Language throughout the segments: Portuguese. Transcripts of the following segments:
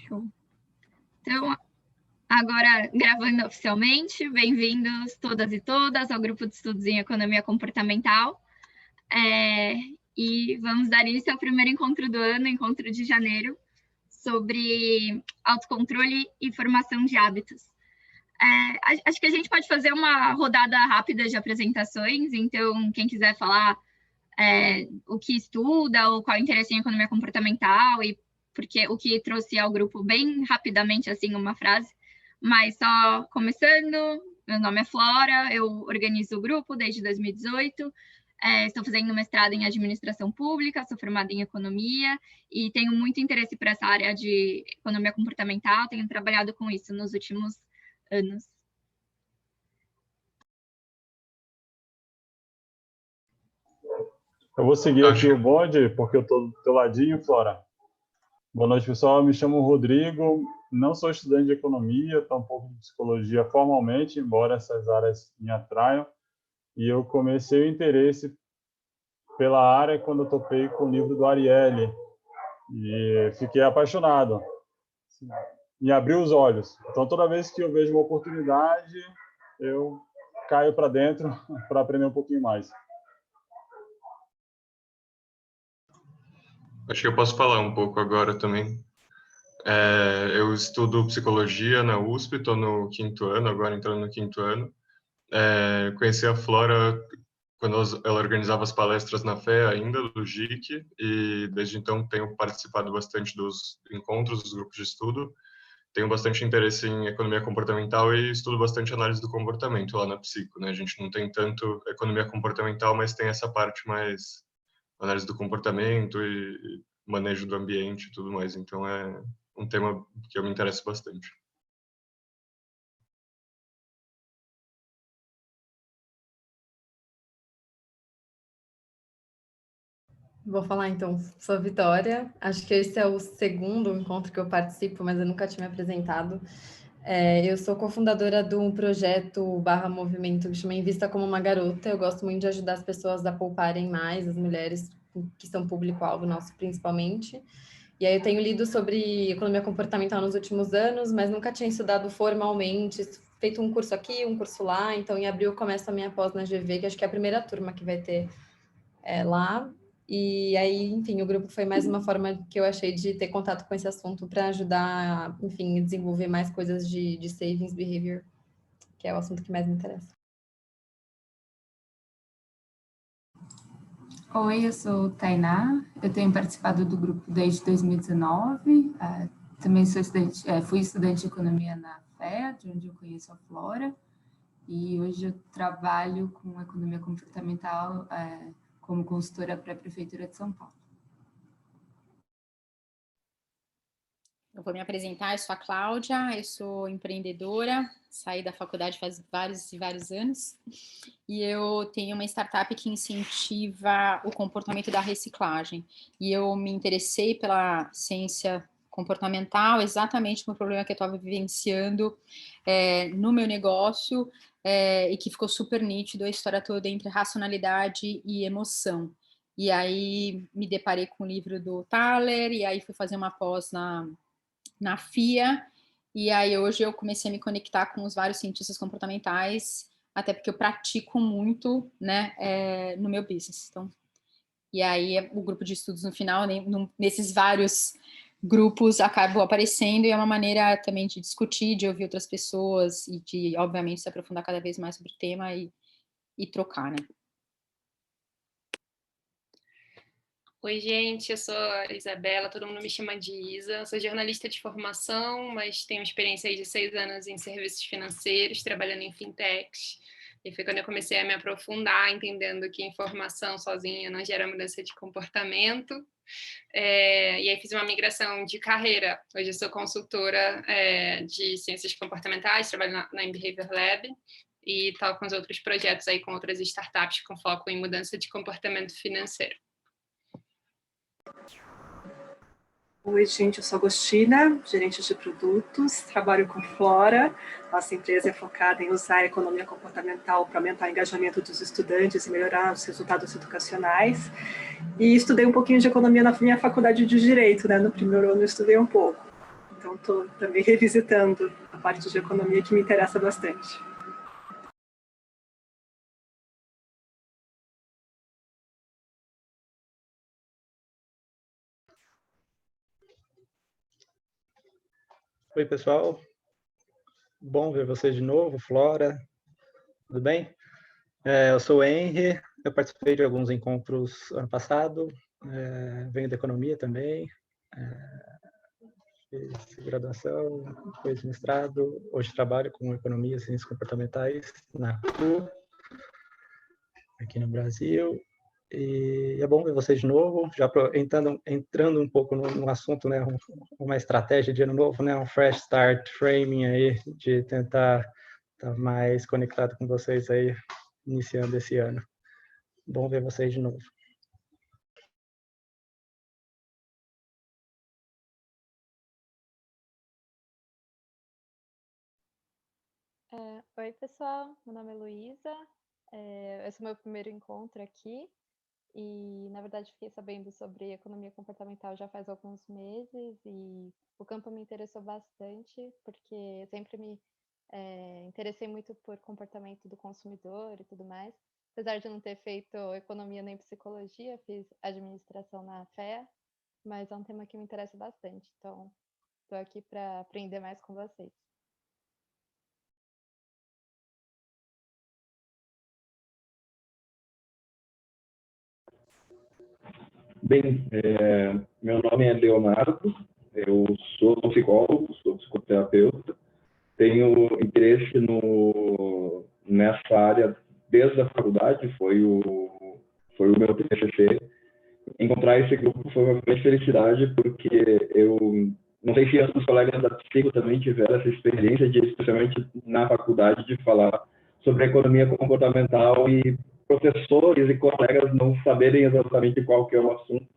Show. Então, agora gravando oficialmente, bem-vindos todas e todas ao Grupo de Estudos em Economia Comportamental. E vamos dar início ao primeiro encontro do ano, encontro de janeiro, sobre autocontrole e formação de hábitos. Acho que a gente pode fazer uma rodada rápida de apresentações, então quem quiser falar o que estuda ou qual é o interesse em economia comportamental, e porque o que trouxe ao grupo bem rapidamente, assim, uma frase, mas só começando, meu nome é Flora, eu organizo o grupo desde 2018, estou fazendo mestrado em administração pública, sou formada em economia e tenho muito interesse por essa área de economia comportamental, tenho trabalhado com isso nos últimos anos. Eu vou seguir aqui o bonde, porque eu estou do teu ladinho, Flora. Boa noite, pessoal. Me chamo Rodrigo, não sou estudante de economia, tampouco de psicologia formalmente, embora essas áreas me atraiam. E eu comecei o interesse pela área quando eu topei com o livro do Ariely. E fiquei apaixonado. Me abriu os olhos. Então, toda vez que eu vejo uma oportunidade, eu caio para dentro para aprender um pouquinho mais. Acho que eu posso falar um pouco agora também. Eu estudo psicologia na USP, estou no 5º ano, agora entrando no 5º ano. Conheci a Flora quando ela organizava as palestras na FEA ainda, do GIC, e desde então tenho participado bastante dos encontros, dos grupos de estudo. Tenho bastante interesse em economia comportamental e estudo bastante análise do comportamento lá na Psico, né? A gente não tem tanto economia comportamental, mas tem essa parte mais análise do comportamento e manejo do ambiente e tudo mais. Então, é um tema que eu me interesso bastante. Vou falar então, sou a Vitória, acho que esse é o segundo encontro que eu participo, mas eu nunca tinha me apresentado. Eu sou cofundadora de um projeto /movimento que chama Invista como uma Garota. Eu gosto muito de ajudar as pessoas a pouparem mais, as mulheres que são público-alvo nosso principalmente. E aí eu tenho lido sobre economia comportamental nos últimos anos, mas nunca tinha estudado formalmente, feito um curso aqui, um curso lá. Então em abril eu começo a minha pós na GV, que acho que é a primeira turma que vai ter lá. E aí, enfim, o grupo foi mais uma forma que eu achei de ter contato com esse assunto para ajudar, enfim, a desenvolver mais coisas de savings behavior, que é o assunto que mais me interessa. Oi, eu sou Tainá, eu tenho participado do grupo desde 2019, também sou fui estudante de economia na FEA, de onde eu conheço a Flora, e hoje eu trabalho com economia comportamental como consultora para a Prefeitura de São Paulo. Eu vou me apresentar, eu sou a Cláudia, eu sou empreendedora, saí da faculdade faz vários e vários anos, e eu tenho uma startup que incentiva o comportamento da reciclagem, e eu me interessei pela ciência comportamental exatamente no problema que eu estava vivenciando no meu negócio, e que ficou super nítido a história toda entre racionalidade e emoção. E aí me deparei com o livro do Thaler, e aí fui fazer uma pós na FIA, e aí hoje eu comecei a me conectar com os vários cientistas comportamentais, até porque eu pratico muito, né, no meu business. Então, e aí o grupo de estudos no final, nesses vários grupos acabam aparecendo, e é uma maneira também de discutir, de ouvir outras pessoas e de, obviamente, se aprofundar cada vez mais sobre o tema e trocar, né? Oi, gente, eu sou a Isabela, todo mundo me chama de Isa, eu sou jornalista de formação, mas tenho experiência aí de 6 anos em serviços financeiros, trabalhando em fintechs, e foi quando eu comecei a me aprofundar, entendendo que informação sozinha não gera mudança de comportamento, e aí fiz uma migração de carreira. Hoje eu sou consultora de ciências comportamentais, trabalho na Behavior Lab, e tal com os outros projetos aí com outras startups com foco em mudança de comportamento financeiro. Oi, gente, eu sou Agostina, gerente de produtos, trabalho com Flora. Nossa empresa é focada em usar a economia comportamental para aumentar o engajamento dos estudantes e melhorar os resultados educacionais. E estudei um pouquinho de economia na minha faculdade de Direito, né? No primeiro ano eu estudei um pouco. então estou também revisitando a parte de economia que me interessa bastante. Oi, pessoal. Bom ver vocês de novo, Flora. Tudo bem? Eu sou o Henry, eu participei de alguns encontros ano passado, venho da economia também, fiz graduação, fiz mestrado, hoje trabalho com economia e ciências comportamentais na CU, aqui no Brasil. E é bom ver vocês de novo, já entrando um pouco no assunto, né, uma estratégia de ano novo, né, um fresh start framing aí, de tentar estar mais conectado com vocês aí, iniciando esse ano. Bom ver vocês de novo. Oi, pessoal, meu nome é Luísa, esse é o meu primeiro encontro aqui e, na verdade, fiquei sabendo sobre economia comportamental já faz alguns meses e o campo me interessou bastante porque sempre me interessei muito por comportamento do consumidor e tudo mais. Apesar de não ter feito economia nem psicologia, fiz administração na FEA, mas é um tema que me interessa bastante, então estou aqui para aprender mais com vocês. Bem, meu nome é Leonardo, eu sou psicólogo, sou psicoterapeuta, tenho interesse nessa área desde a faculdade, foi o meu TCC. Encontrar esse grupo foi uma grande felicidade, porque eu não sei se os colegas da Psico também tiveram essa experiência, especialmente na faculdade, de falar sobre economia comportamental e professores e colegas não saberem exatamente qual que é o assunto.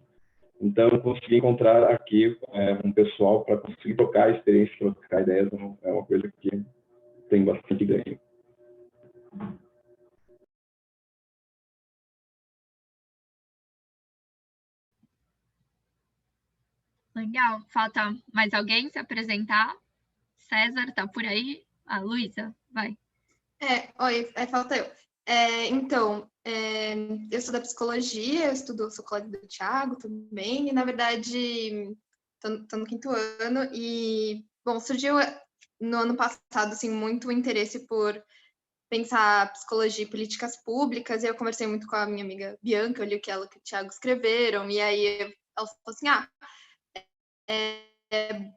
Então, consegui encontrar aqui um pessoal para conseguir trocar experiências, trocar ideias, é uma coisa que tem bastante ganho. Legal. Falta mais alguém se apresentar? César, tá por aí? Luísa, vai. Oi, falta eu. Então, eu sou da psicologia, sou colega do Thiago também, e na verdade estou no 5º ano, e, bom, surgiu no ano passado, assim, muito interesse por pensar psicologia e políticas públicas, e eu conversei muito com a minha amiga Bianca, eu li o que ela e o Thiago escreveram, e aí ela falou assim,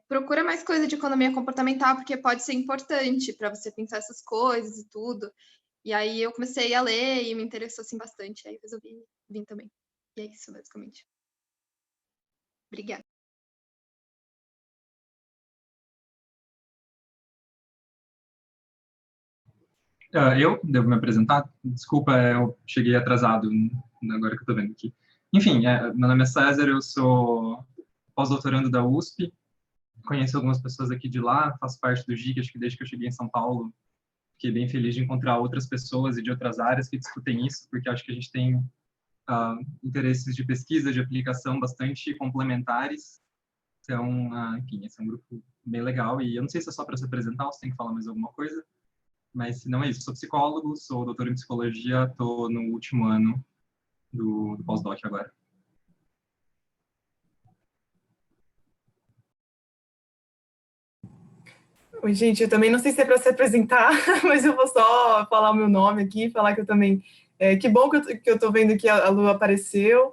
procura mais coisa de economia comportamental, porque pode ser importante para você pensar essas coisas e tudo. E aí eu comecei a ler e me interessou assim bastante, aí resolvi vir também. E é isso, basicamente. Obrigada. Eu devo me apresentar? Desculpa, eu cheguei atrasado, agora que eu estou vendo aqui. Enfim, meu nome é César, eu sou pós-doutorando da USP, conheço algumas pessoas aqui de lá, faço parte do GIC, acho que desde que eu cheguei em São Paulo, fiquei bem feliz de encontrar outras pessoas e de outras áreas que discutem isso, porque acho que a gente tem interesses de pesquisa, de aplicação bastante complementares. Então, enfim, esse é um grupo bem legal, e eu não sei se é só para se apresentar ou se tem que falar mais alguma coisa, mas se não é isso, sou psicólogo, sou doutor em psicologia, estou no último ano do pós-doc agora. Oi, gente, eu também não sei se é para se apresentar, mas eu vou só falar o meu nome aqui, falar que eu também... que bom que eu estou vendo que a Lu apareceu,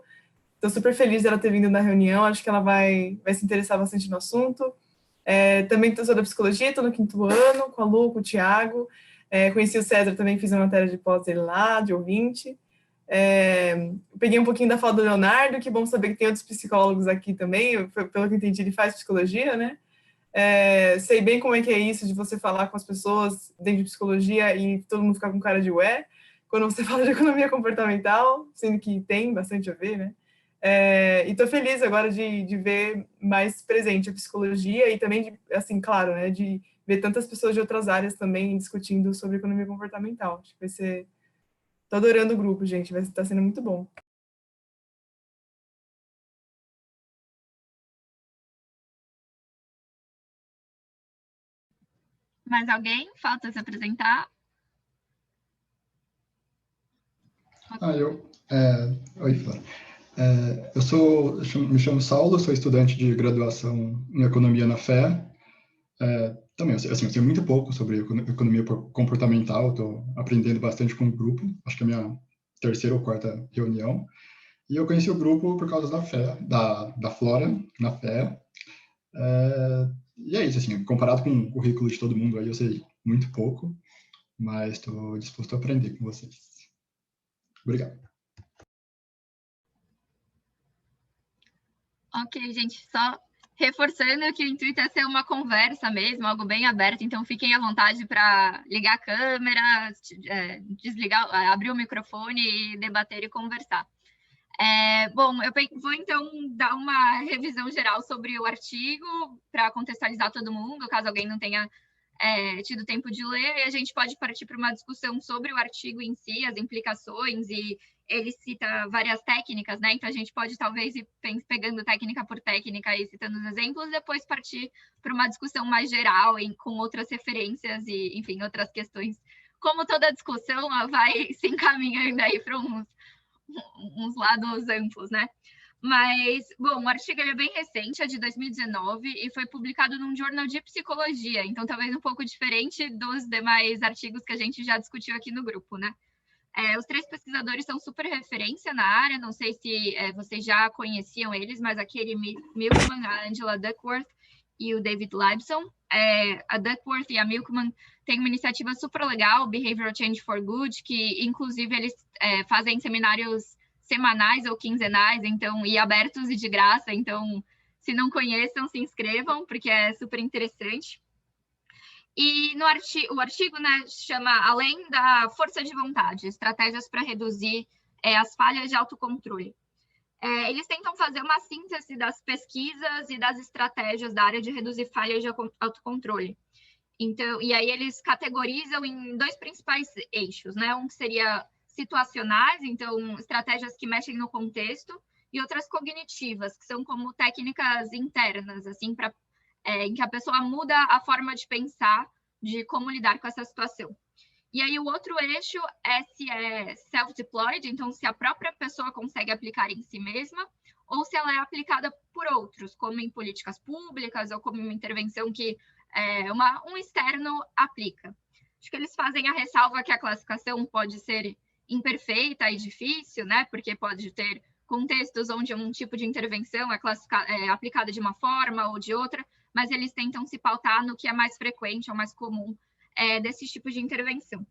estou super feliz dela ter vindo na reunião, acho que ela vai se interessar bastante no assunto. Também sou da psicologia, estou no 5º ano, com a Lu, com o Thiago, conheci o César, também fiz uma matéria de pós dele lá, de ouvinte. Peguei um pouquinho da fala do Leonardo, que bom saber que tem outros psicólogos aqui também, pelo que eu entendi, ele faz psicologia, né? Sei bem como é que é isso de você falar com as pessoas dentro de psicologia e todo mundo ficar com cara de ué, quando você fala de economia comportamental, sendo que tem bastante a ver, né? E estou feliz agora de ver mais presente a psicologia e também, assim, claro, né, de ver tantas pessoas de outras áreas também discutindo sobre economia comportamental. Acho que vai ser... Estou adorando o grupo, gente, vai estar sendo muito bom. Mais alguém? Falta se apresentar? Oi, Flávia. Me chamo Saulo, sou estudante de graduação em Economia na FE. Também, assim, eu sei muito pouco sobre economia comportamental, estou aprendendo bastante com o grupo, acho que é a minha terceira ou quarta reunião. E eu conheci o grupo por causa da FE, da Flora, na FE. E é isso, assim, comparado com o currículo de todo mundo, aí eu sei muito pouco, mas estou disposto a aprender com vocês. Obrigado. Ok, gente, só reforçando que o intuito é ser uma conversa mesmo, algo bem aberto, então fiquem à vontade para ligar a câmera, desligar, abrir o microfone e debater e conversar. Bom, eu vou então dar uma revisão geral sobre o artigo para contextualizar todo mundo, caso alguém não tenha tido tempo de ler, e a gente pode partir para uma discussão sobre o artigo em si, as implicações, e ele cita várias técnicas, né? Então a gente pode talvez ir pegando técnica por técnica e citando os exemplos, depois partir para uma discussão mais geral, com outras referências e, enfim, outras questões. Como toda discussão, ela vai se encaminhando aí para uns lados amplos, né? Mas, bom, o artigo é bem recente, é de 2019, e foi publicado num jornal de psicologia, então talvez um pouco diferente dos demais artigos que a gente já discutiu aqui no grupo, né? Os três pesquisadores são super referência na área, não sei se vocês já conheciam eles, mas aquele Milkman, a Angela Duckworth e o David Libson. A Duckworth e a Milkman têm uma iniciativa super legal, Behavioral Change for Good, que inclusive eles fazem seminários semanais ou quinzenais, então, e abertos e de graça, então, se não conheçam, se inscrevam, porque é super interessante. E o artigo, né, chama Além da Força de Vontade, Estratégias para Reduzir as Falhas de Autocontrole. Eles tentam fazer uma síntese das pesquisas e das estratégias da área de reduzir falhas de autocontrole. Então, e aí eles categorizam em dois principais eixos, né? Um que seria situacionais, então estratégias que mexem no contexto, e outras cognitivas, que são como técnicas internas, assim, em que a pessoa muda a forma de pensar de como lidar com essa situação. E aí o outro eixo é se é self-deployed, então se a própria pessoa consegue aplicar em si mesma, ou se ela é aplicada por outros, como em políticas públicas, ou como uma intervenção que um externo aplica. Acho que eles fazem a ressalva que a classificação pode ser imperfeita e difícil, né? Porque pode ter contextos onde um tipo de intervenção é aplicada de uma forma ou de outra, mas eles tentam se pautar no que é mais frequente ou mais comum desse tipo de intervenção.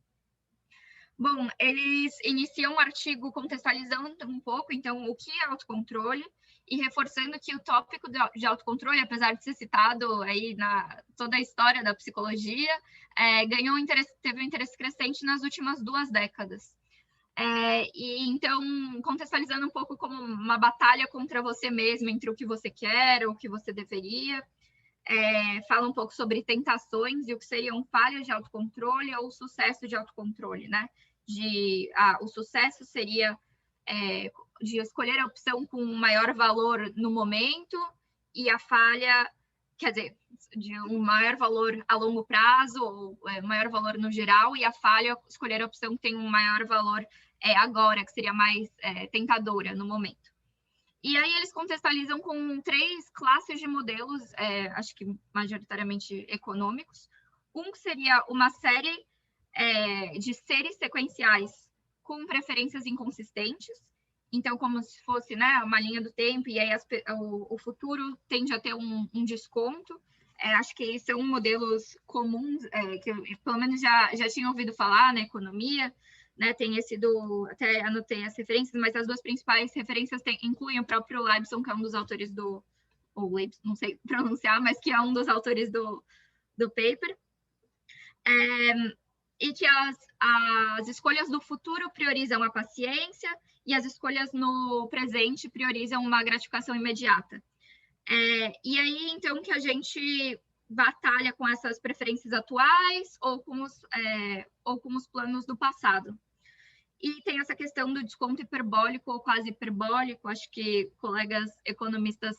Bom, eles iniciam um artigo contextualizando um pouco, então, o que é autocontrole, e reforçando que o tópico de autocontrole, apesar de ser citado aí na toda a história da psicologia, teve um interesse crescente nas últimas 2 décadas. E então, contextualizando um pouco como uma batalha contra você mesmo, entre o que você quer ou o que você deveria. Fala um pouco sobre tentações e o que seriam falhas de autocontrole ou sucesso de autocontrole, né? O sucesso seria de escolher a opção com maior valor no momento, e a falha, quer dizer, de um maior valor a longo prazo, ou maior valor no geral, e a falha, escolher a opção que tem um maior valor agora, que seria mais tentadora no momento. E aí eles contextualizam com 3 classes de modelos, acho que majoritariamente econômicos. Um que seria uma série de seres sequenciais com preferências inconsistentes, então como se fosse, né, uma linha do tempo, e aí o futuro tende a ter um desconto. Acho que são modelos comuns, que eu, pelo menos já tinha ouvido falar na economia, né? Tem esse até anotei as referências, mas as 2 principais referências incluem o próprio Libson, que é um dos autores ou Libson, não sei pronunciar, mas que é um dos autores do paper. E que as escolhas do futuro priorizam a paciência e as escolhas no presente priorizam uma gratificação imediata. E aí, então, que a gente batalha com essas preferências atuais ou com os planos do passado. E tem essa questão do desconto hiperbólico ou quase hiperbólico, acho que colegas economistas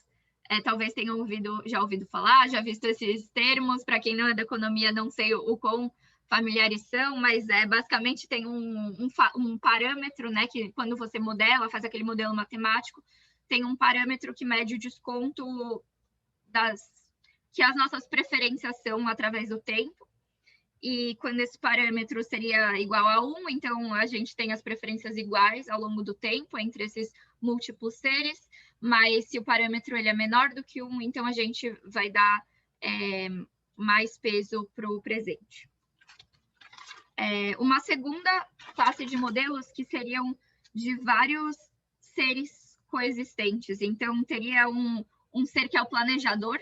talvez tenham já ouvido falar, já visto esses termos. Para quem não é da economia, não sei o quão familiares são, mas basicamente tem um parâmetro, né, que quando você modela, faz aquele modelo matemático, tem um parâmetro que mede o desconto que as nossas preferências são através do tempo. E quando esse parâmetro seria igual a 1, então a gente tem as preferências iguais ao longo do tempo entre esses múltiplos seres, mas se o parâmetro ele é menor do que 1, então a gente vai dar mais peso para o presente. Uma segunda classe de modelos que seriam de vários seres coexistentes. Então, teria um ser que é o planejador,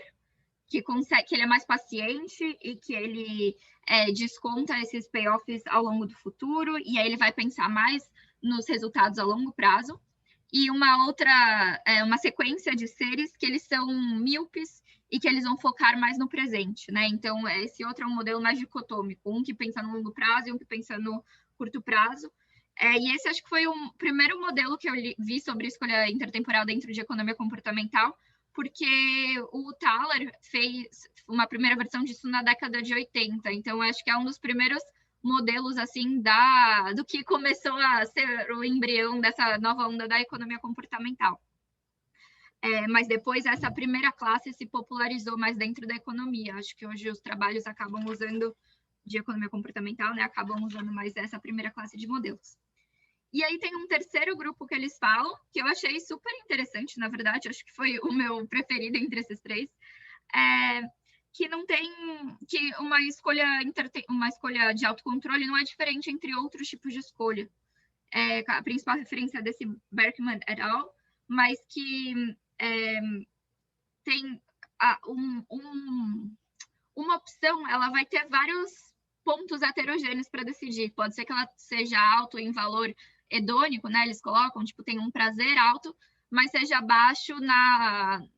que ele é mais paciente e que ele desconta esses payoffs ao longo do futuro, e aí ele vai pensar mais nos resultados a longo prazo. E uma sequência de seres que eles são míopes e que eles vão focar mais no presente, né? Então, esse outro é um modelo mais dicotômico, um que pensa no longo prazo e um que pensa no curto prazo. E esse acho que foi o primeiro modelo que eu vi sobre escolha intertemporal dentro de economia comportamental, porque o Thaler fez uma primeira versão disso na década de 80. Então, acho que é um dos primeiros modelos assim do que começou a ser o embrião dessa nova onda da economia comportamental. Mas depois essa primeira classe se popularizou mais dentro da economia. Acho que hoje os trabalhos acabam usando de economia comportamental, né? Acabam usando mais essa primeira classe de modelos. E aí tem um terceiro grupo que eles falam, que eu achei super interessante, na verdade, acho que foi o meu preferido entre esses três, que não tem, que uma escolha de autocontrole não é diferente entre outros tipos de escolha. A principal referência desse Berkman et al., mas que tem uma opção, ela vai ter vários pontos heterogêneos para decidir. Pode ser que ela seja alto em valor hedônico, né? Eles colocam, tipo, tem um prazer alto, mas seja baixo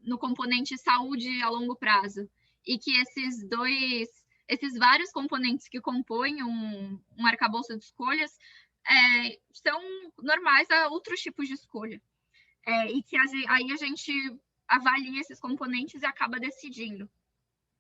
no componente saúde a longo prazo. E que esses vários componentes que compõem um arcabouço de escolhas são normais a outros tipos de escolha. E que aí a gente avalia esses componentes e acaba decidindo.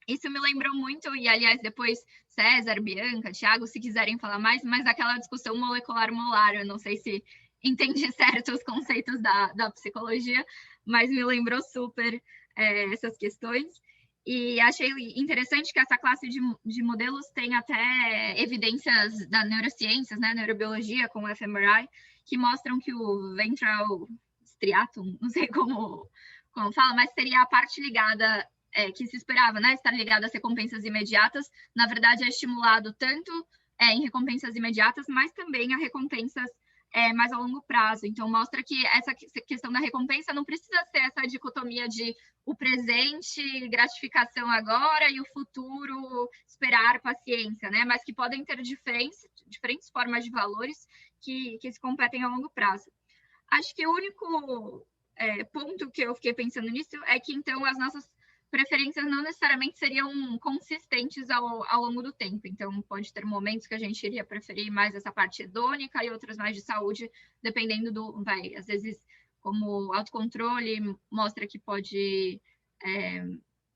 Isso me lembrou muito, e aliás, depois César, Bianca, Thiago, se quiserem falar mais, mas aquela discussão molecular-molar, eu não sei se entendi certo os conceitos da psicologia, mas me lembrou super essas questões. E achei interessante que essa classe de modelos tem até evidências da neurociências, né, neurobiologia, com o fMRI, que mostram que o ventral striatum, não sei como fala, mas seria a parte ligada que se esperava, né, estar ligado às recompensas imediatas, na verdade é estimulado tanto em recompensas imediatas, mas também a recompensas mais a longo prazo. Então, mostra que essa questão da recompensa não precisa ser essa dicotomia de o presente, gratificação agora, e o futuro, esperar, paciência, né, mas que podem ter diferentes formas de valores que se competem a longo prazo. Acho que o único ponto que eu fiquei pensando nisso é que, então, as nossas preferências não necessariamente seriam consistentes ao longo do tempo. Então, pode ter momentos que a gente iria preferir mais essa parte hedônica e outras mais de saúde, dependendo às vezes, como autocontrole mostra que pode,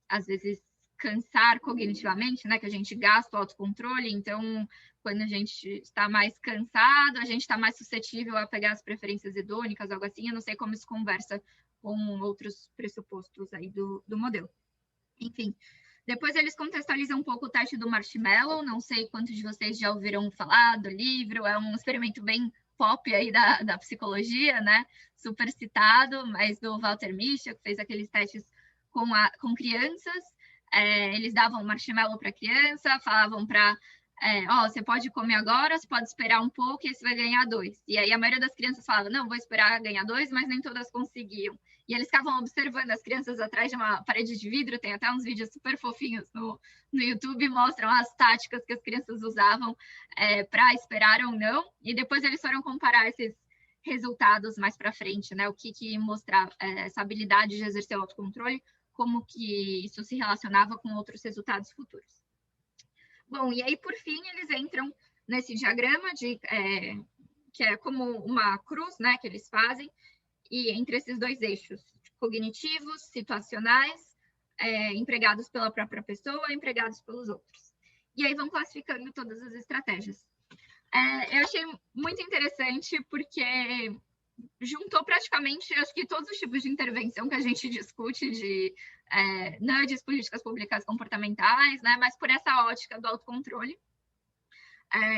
às vezes, cansar cognitivamente, né? Que a gente gasta o autocontrole. Então, quando a gente está mais cansado, a gente está mais suscetível a pegar as preferências hedônicas, algo assim. Eu não sei como isso conversa com outros pressupostos aí do modelo. Enfim, depois eles contextualizam um pouco o teste do marshmallow, não sei quantos de vocês já ouviram falar do livro, é um experimento bem pop aí da psicologia, né? Super citado, mas do Walter Mischel, que fez aqueles testes com crianças. Eles davam marshmallow para a criança, falavam para você pode comer agora, você pode esperar um pouco e você vai ganhar 2. E aí a maioria das crianças falava, não, vou esperar ganhar 2, mas nem todas conseguiam. E eles ficavam observando as crianças atrás de uma parede de vidro, tem até uns vídeos super fofinhos no YouTube, mostram as táticas que as crianças usavam para esperar ou não. E depois eles foram comparar esses resultados mais para frente, né? O que mostrava essa habilidade de exercer o autocontrole, como que isso se relacionava com outros resultados futuros. Bom, e aí, por fim, eles entram nesse diagrama que é como uma cruz, né, que eles fazem, e entre esses dois eixos, cognitivos, situacionais, empregados pela própria pessoa, empregados pelos outros. E aí vão classificando todas as estratégias. Eu achei muito interessante porque juntou praticamente, acho que todos os tipos de intervenção que a gente discute de nudges, políticas públicas comportamentais, né, mas por essa ótica do autocontrole.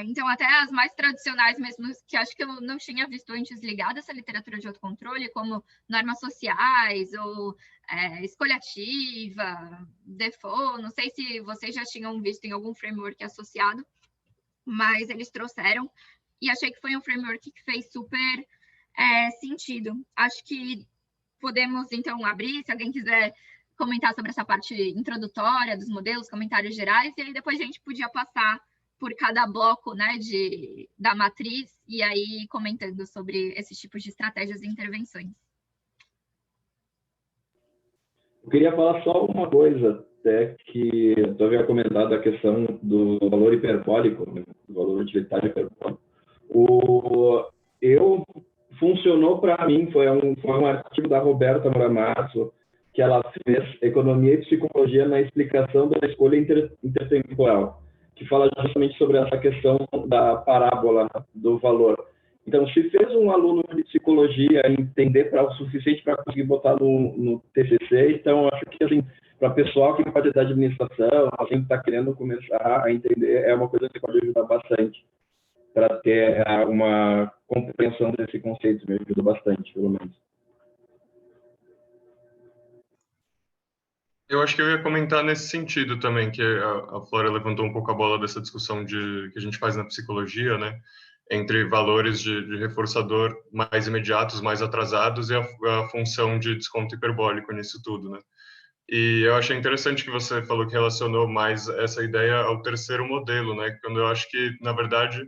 Então, até as mais tradicionais mesmo, que acho que eu não tinha visto antes ligada a essa literatura de autocontrole, como normas sociais ou escolha ativa, Default, não sei se vocês já tinham visto em algum framework associado, mas eles trouxeram, e achei que foi um framework que fez super sentido. Acho que podemos, então, abrir, se alguém quiser comentar sobre essa parte introdutória dos modelos, comentários gerais, e aí depois a gente podia passar por cada bloco, né, da matriz, e aí comentando sobre esses tipos de estratégias e intervenções. Eu queria falar só uma coisa, até que tu havia comentado a questão do valor hiperbólico, né, do valor utilitário hiperbólico. Funcionou para mim, foi um artigo da Roberta Muramasso, que ela fez Economia e Psicologia na explicação da escolha intertemporal, que fala justamente sobre essa questão da parábola do valor. Então, se fez um aluno de psicologia entender para o suficiente para conseguir botar no TCC, então acho que assim, para pessoal que não pode ter administração, assim, que está querendo começar a entender, é uma coisa que pode ajudar bastante para ter uma compreensão desse conceito, me ajuda bastante, pelo menos. Eu acho que eu ia comentar nesse sentido também, que a Flora levantou um pouco a bola dessa discussão que a gente faz na psicologia, né? Entre valores de reforçador mais imediatos, mais atrasados, e a função de desconto hiperbólico nisso tudo, né? E eu achei interessante que você falou que relacionou mais essa ideia ao terceiro modelo, né? Quando eu acho que, na verdade,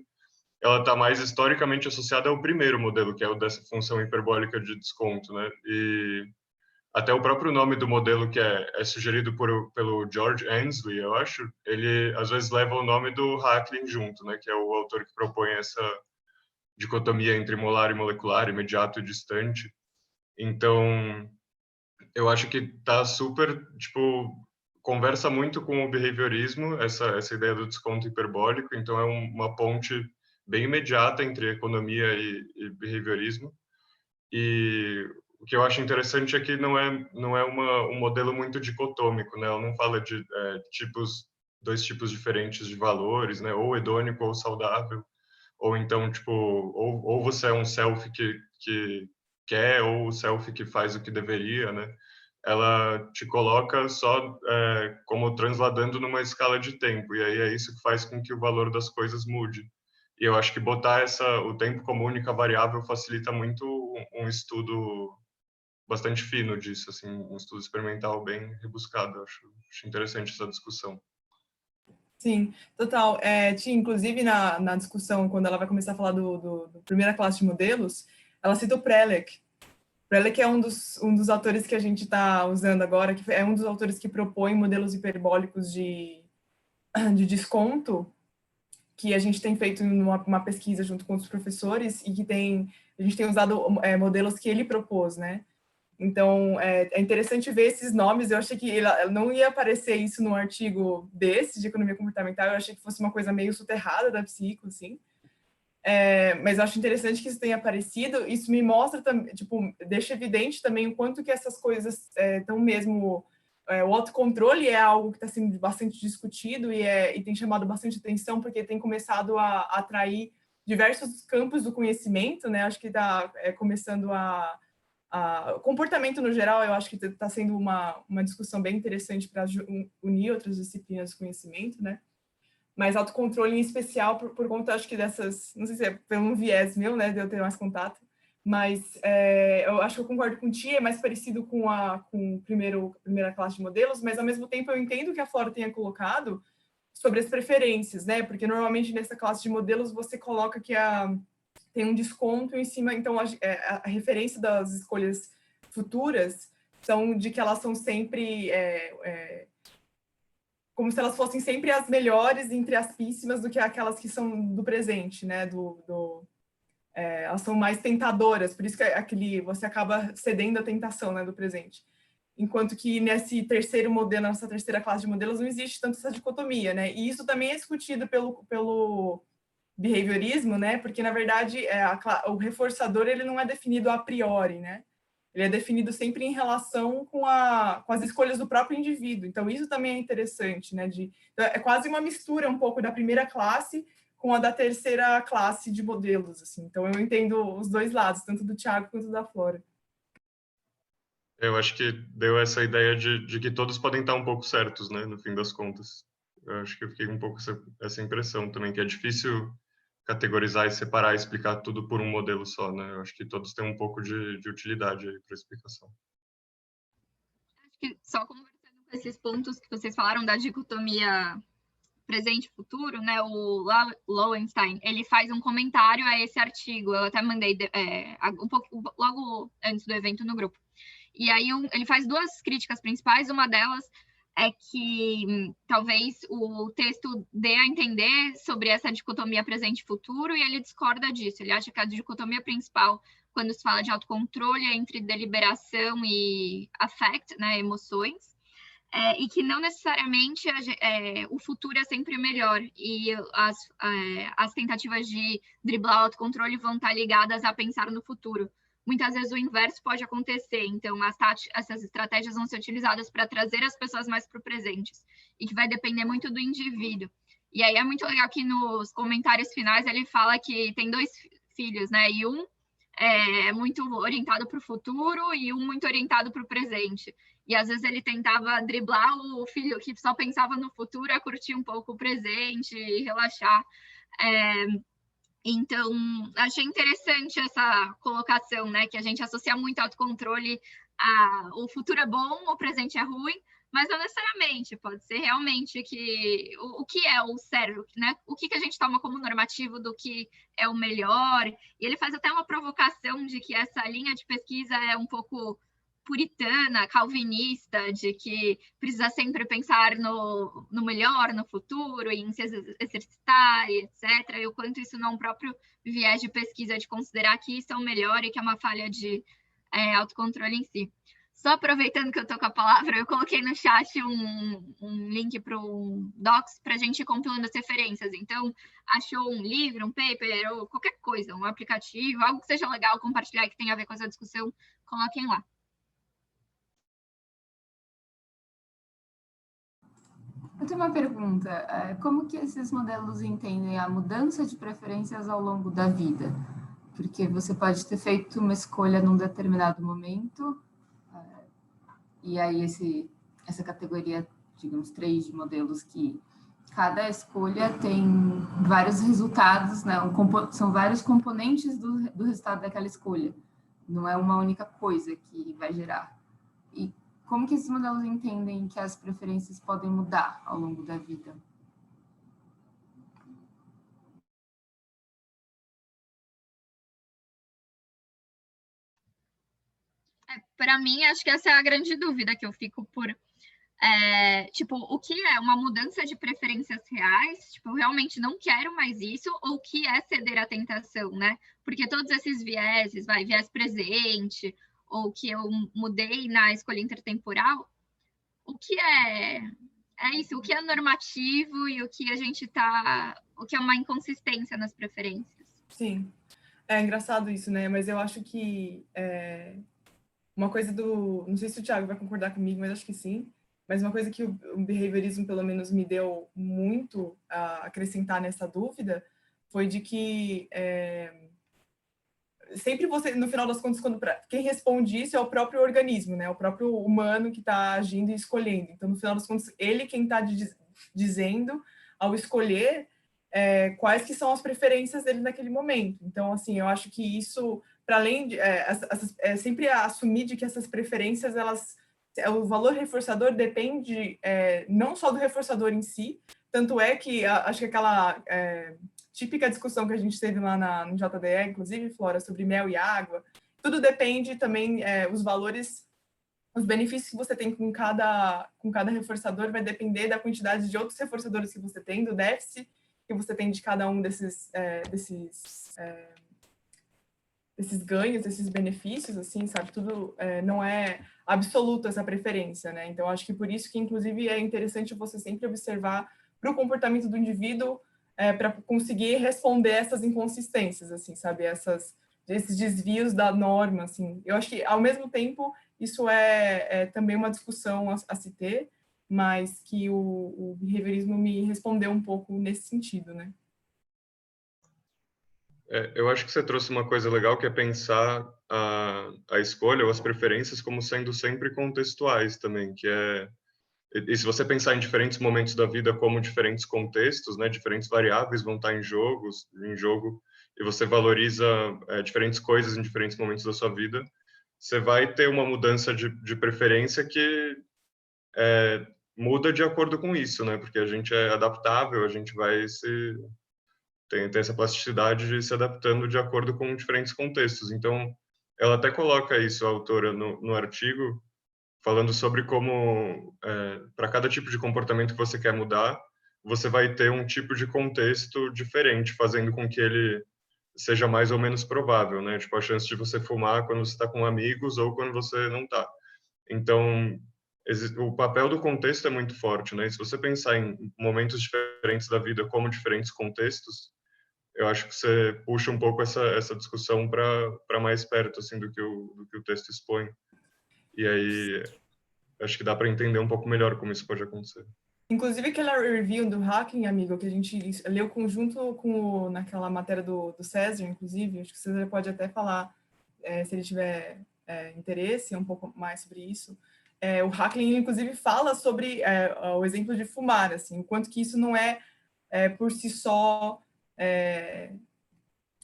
ela está mais historicamente associada ao primeiro modelo, que é o dessa função hiperbólica de desconto, né? E até o próprio nome do modelo, que é sugerido pelo George Ainsley, eu acho, ele às vezes leva o nome do Hacklin junto, né? Que é o autor que propõe essa dicotomia entre molar e molecular, imediato e distante. Então, eu acho que tá super, tipo, conversa muito com o behaviorismo, essa ideia do desconto hiperbólico, então é uma ponte bem imediata entre economia e behaviorismo. E o que eu acho interessante é que não é um modelo muito dicotômico, né? Ela não fala de dois tipos diferentes de valores, né? Ou hedônico ou saudável, ou então, tipo, ou você é um self que quer, ou o self que faz o que deveria, né? Ela te coloca só como transladando numa escala de tempo, e aí é isso que faz com que o valor das coisas mude. E eu acho que botar o tempo como única variável facilita muito um estudo bastante fino disso, assim, um estudo experimental bem rebuscado. Acho interessante essa discussão. Sim, total. Inclusive, na discussão, quando ela vai começar a falar do primeira classe de modelos, ela cita o Prelec. Prelec é um dos autores que a gente está usando agora, que é um dos autores que propõe modelos hiperbólicos de desconto, que a gente tem feito uma pesquisa junto com os professores e que a gente tem usado modelos que ele propôs, né? Então, é interessante ver esses nomes. Eu achei que não ia aparecer isso num artigo desse, de economia comportamental. Eu achei que fosse uma coisa meio soterrada da psico, assim. Mas eu acho interessante que isso tenha aparecido. Isso me mostra, tipo, deixa evidente também o quanto que essas coisas estão mesmo... o autocontrole é algo que está sendo bastante discutido e tem chamado bastante atenção, porque tem começado a atrair diversos campos do conhecimento, né? Acho que está começando o comportamento no geral, eu acho que está sendo uma discussão bem interessante para unir outras disciplinas de conhecimento, né? Mas autocontrole em especial por conta, acho que dessas, não sei se é pelo um viés meu, né, de eu ter mais contato, mas eu acho que eu concordo com o Tia, é mais parecido com a primeira classe de modelos, mas ao mesmo tempo eu entendo que a Flora tenha colocado sobre as preferências, né? Porque normalmente nessa classe de modelos você coloca que tem um desconto em cima, então a referência das escolhas futuras são de que elas são sempre como se elas fossem sempre as melhores entre as píssimas do que aquelas que são do presente, né? elas são mais tentadoras, por isso que você acaba cedendo à tentação, né, do presente. Enquanto que nesse terceiro modelo, nessa terceira classe de modelos, não existe tanto essa dicotomia, né? E isso também é discutido pelo behaviorismo, né? Porque, na verdade, o reforçador ele não é definido a priori, né? Ele é definido sempre em relação com as escolhas do próprio indivíduo. Então, isso também é interessante, né? É quase uma mistura um pouco da primeira classe com a da terceira classe de modelos, assim. Então, eu entendo os dois lados, tanto do Thiago quanto da Flora. Eu acho que deu essa ideia de que todos podem estar um pouco certos, né, no fim das contas. Eu acho que eu fiquei um pouco essa impressão também, que é difícil categorizar e separar e explicar tudo por um modelo só, né? Eu acho que todos têm um pouco de utilidade aí para explicação. Acho que só conversando com esses pontos que vocês falaram da dicotomia presente e futuro, né? O Lowenstein, ele faz um comentário a esse artigo. Eu até mandei um pouco logo antes do evento no grupo. E aí ele faz duas críticas principais. Uma delas é que talvez o texto dê a entender sobre essa dicotomia presente e futuro, e ele discorda disso. Ele acha que a dicotomia principal, quando se fala de autocontrole, é entre deliberação e affect, né, emoções, e que não necessariamente o futuro é sempre melhor, e as tentativas de driblar o autocontrole vão estar ligadas a pensar no futuro. Muitas vezes o inverso pode acontecer, então essas estratégias vão ser utilizadas para trazer as pessoas mais para o presente, e que vai depender muito do indivíduo. E aí é muito legal que nos comentários finais ele fala que tem 2 filhos, né? E um é muito orientado para o futuro e um muito orientado para o presente. E às vezes ele tentava driblar o filho que só pensava no futuro a curtir um pouco o presente e relaxar. Então, achei interessante essa colocação, né? Que a gente associa muito autocontrole a o futuro é bom, o presente é ruim, mas não necessariamente, pode ser realmente que o que é o certo, né? O que a gente toma como normativo do que é o melhor. E ele faz até uma provocação de que essa linha de pesquisa é um pouco puritana, calvinista, de que precisa sempre pensar no melhor, no futuro, em se exercitar, etc. E o quanto isso não é um próprio viés de pesquisa, de considerar que isso é o melhor e que é uma falha de autocontrole em si. Só aproveitando que eu estou com a palavra, eu coloquei no chat um link para um Docs para a gente ir compilando as referências. Então, achou um livro, um paper, ou qualquer coisa, um aplicativo, algo que seja legal compartilhar e que tenha a ver com essa discussão, coloquem lá. Eu tenho uma pergunta. Como que esses modelos entendem a mudança de preferências ao longo da vida? Porque você pode ter feito uma escolha num determinado momento, e aí essa categoria, digamos, 3 de modelos que cada escolha tem vários resultados, né? São vários componentes do resultado daquela escolha. Não é uma única coisa que vai gerar. E como que esses modelos entendem que as preferências podem mudar ao longo da vida? Para mim, acho que essa é a grande dúvida que eu fico por... tipo, o que é uma mudança de preferências reais? Tipo, eu realmente não quero mais isso, ou o que é ceder à tentação, né? Porque todos esses vieses, viés presente, ou que eu mudei na escolha intertemporal, o que é isso? O que é normativo e o que a gente o que é uma inconsistência nas preferências? Sim, é engraçado isso, né? Mas eu acho que uma coisa não sei se o Thiago vai concordar comigo, mas acho que sim. Mas uma coisa que o behaviorismo, pelo menos, me deu muito a acrescentar nessa dúvida foi de que sempre você, no final das contas, quem responde isso é o próprio organismo, né? O próprio humano que está agindo e escolhendo. Então, no final das contas, ele quem está dizendo, ao escolher, quais que são as preferências dele naquele momento. Então, assim, eu acho que isso, para além de... sempre assumir de que essas preferências, o valor reforçador depende não só do reforçador em si, tanto é que acho que aquela típica discussão que a gente teve lá no JDE, inclusive, Flora, sobre mel e água, tudo depende também, os valores, os benefícios que você tem com cada reforçador vai depender da quantidade de outros reforçadores que você tem, do déficit que você tem de cada um esses ganhos, esses benefícios, assim, sabe? Tudo não é absoluto essa preferência, né? Então, acho que por isso que, inclusive, é interessante você sempre observar para o comportamento do indivíduo para conseguir responder essas inconsistências, assim, sabe? Esses desvios da norma, assim. Eu acho que, ao mesmo tempo, isso é também uma discussão a se ter, mas que o behaviorismo me respondeu um pouco nesse sentido, né? Eu acho que você trouxe uma coisa legal, que é pensar a escolha ou as preferências como sendo sempre contextuais também, e se você pensar em diferentes momentos da vida como diferentes contextos, né, diferentes variáveis vão estar em jogo, e você valoriza diferentes coisas em diferentes momentos da sua vida, você vai ter uma mudança de preferência que muda de acordo com isso, né? Porque a gente é adaptável, a gente tem essa plasticidade de ir se adaptando de acordo com diferentes contextos. Então, ela até coloca isso, a autora, no artigo, falando sobre como, para cada tipo de comportamento que você quer mudar, você vai ter um tipo de contexto diferente, fazendo com que ele seja mais ou menos provável, né? Tipo, a chance de você fumar quando você está com amigos ou quando você não está. Então, o papel do contexto é muito forte, né? E se você pensar em momentos diferentes da vida como diferentes contextos, eu acho que você puxa um pouco essa discussão para mais perto, assim, do que o texto expõe. E aí, acho que dá para entender um pouco melhor como isso pode acontecer. Inclusive, aquela review do Hacking, amigo, que a gente leu conjunto naquela matéria do César, inclusive, acho que o César pode até falar, se ele tiver interesse, um pouco mais sobre isso. O Hacking, inclusive, fala sobre o exemplo de fumar, assim, o quanto que isso não é por si só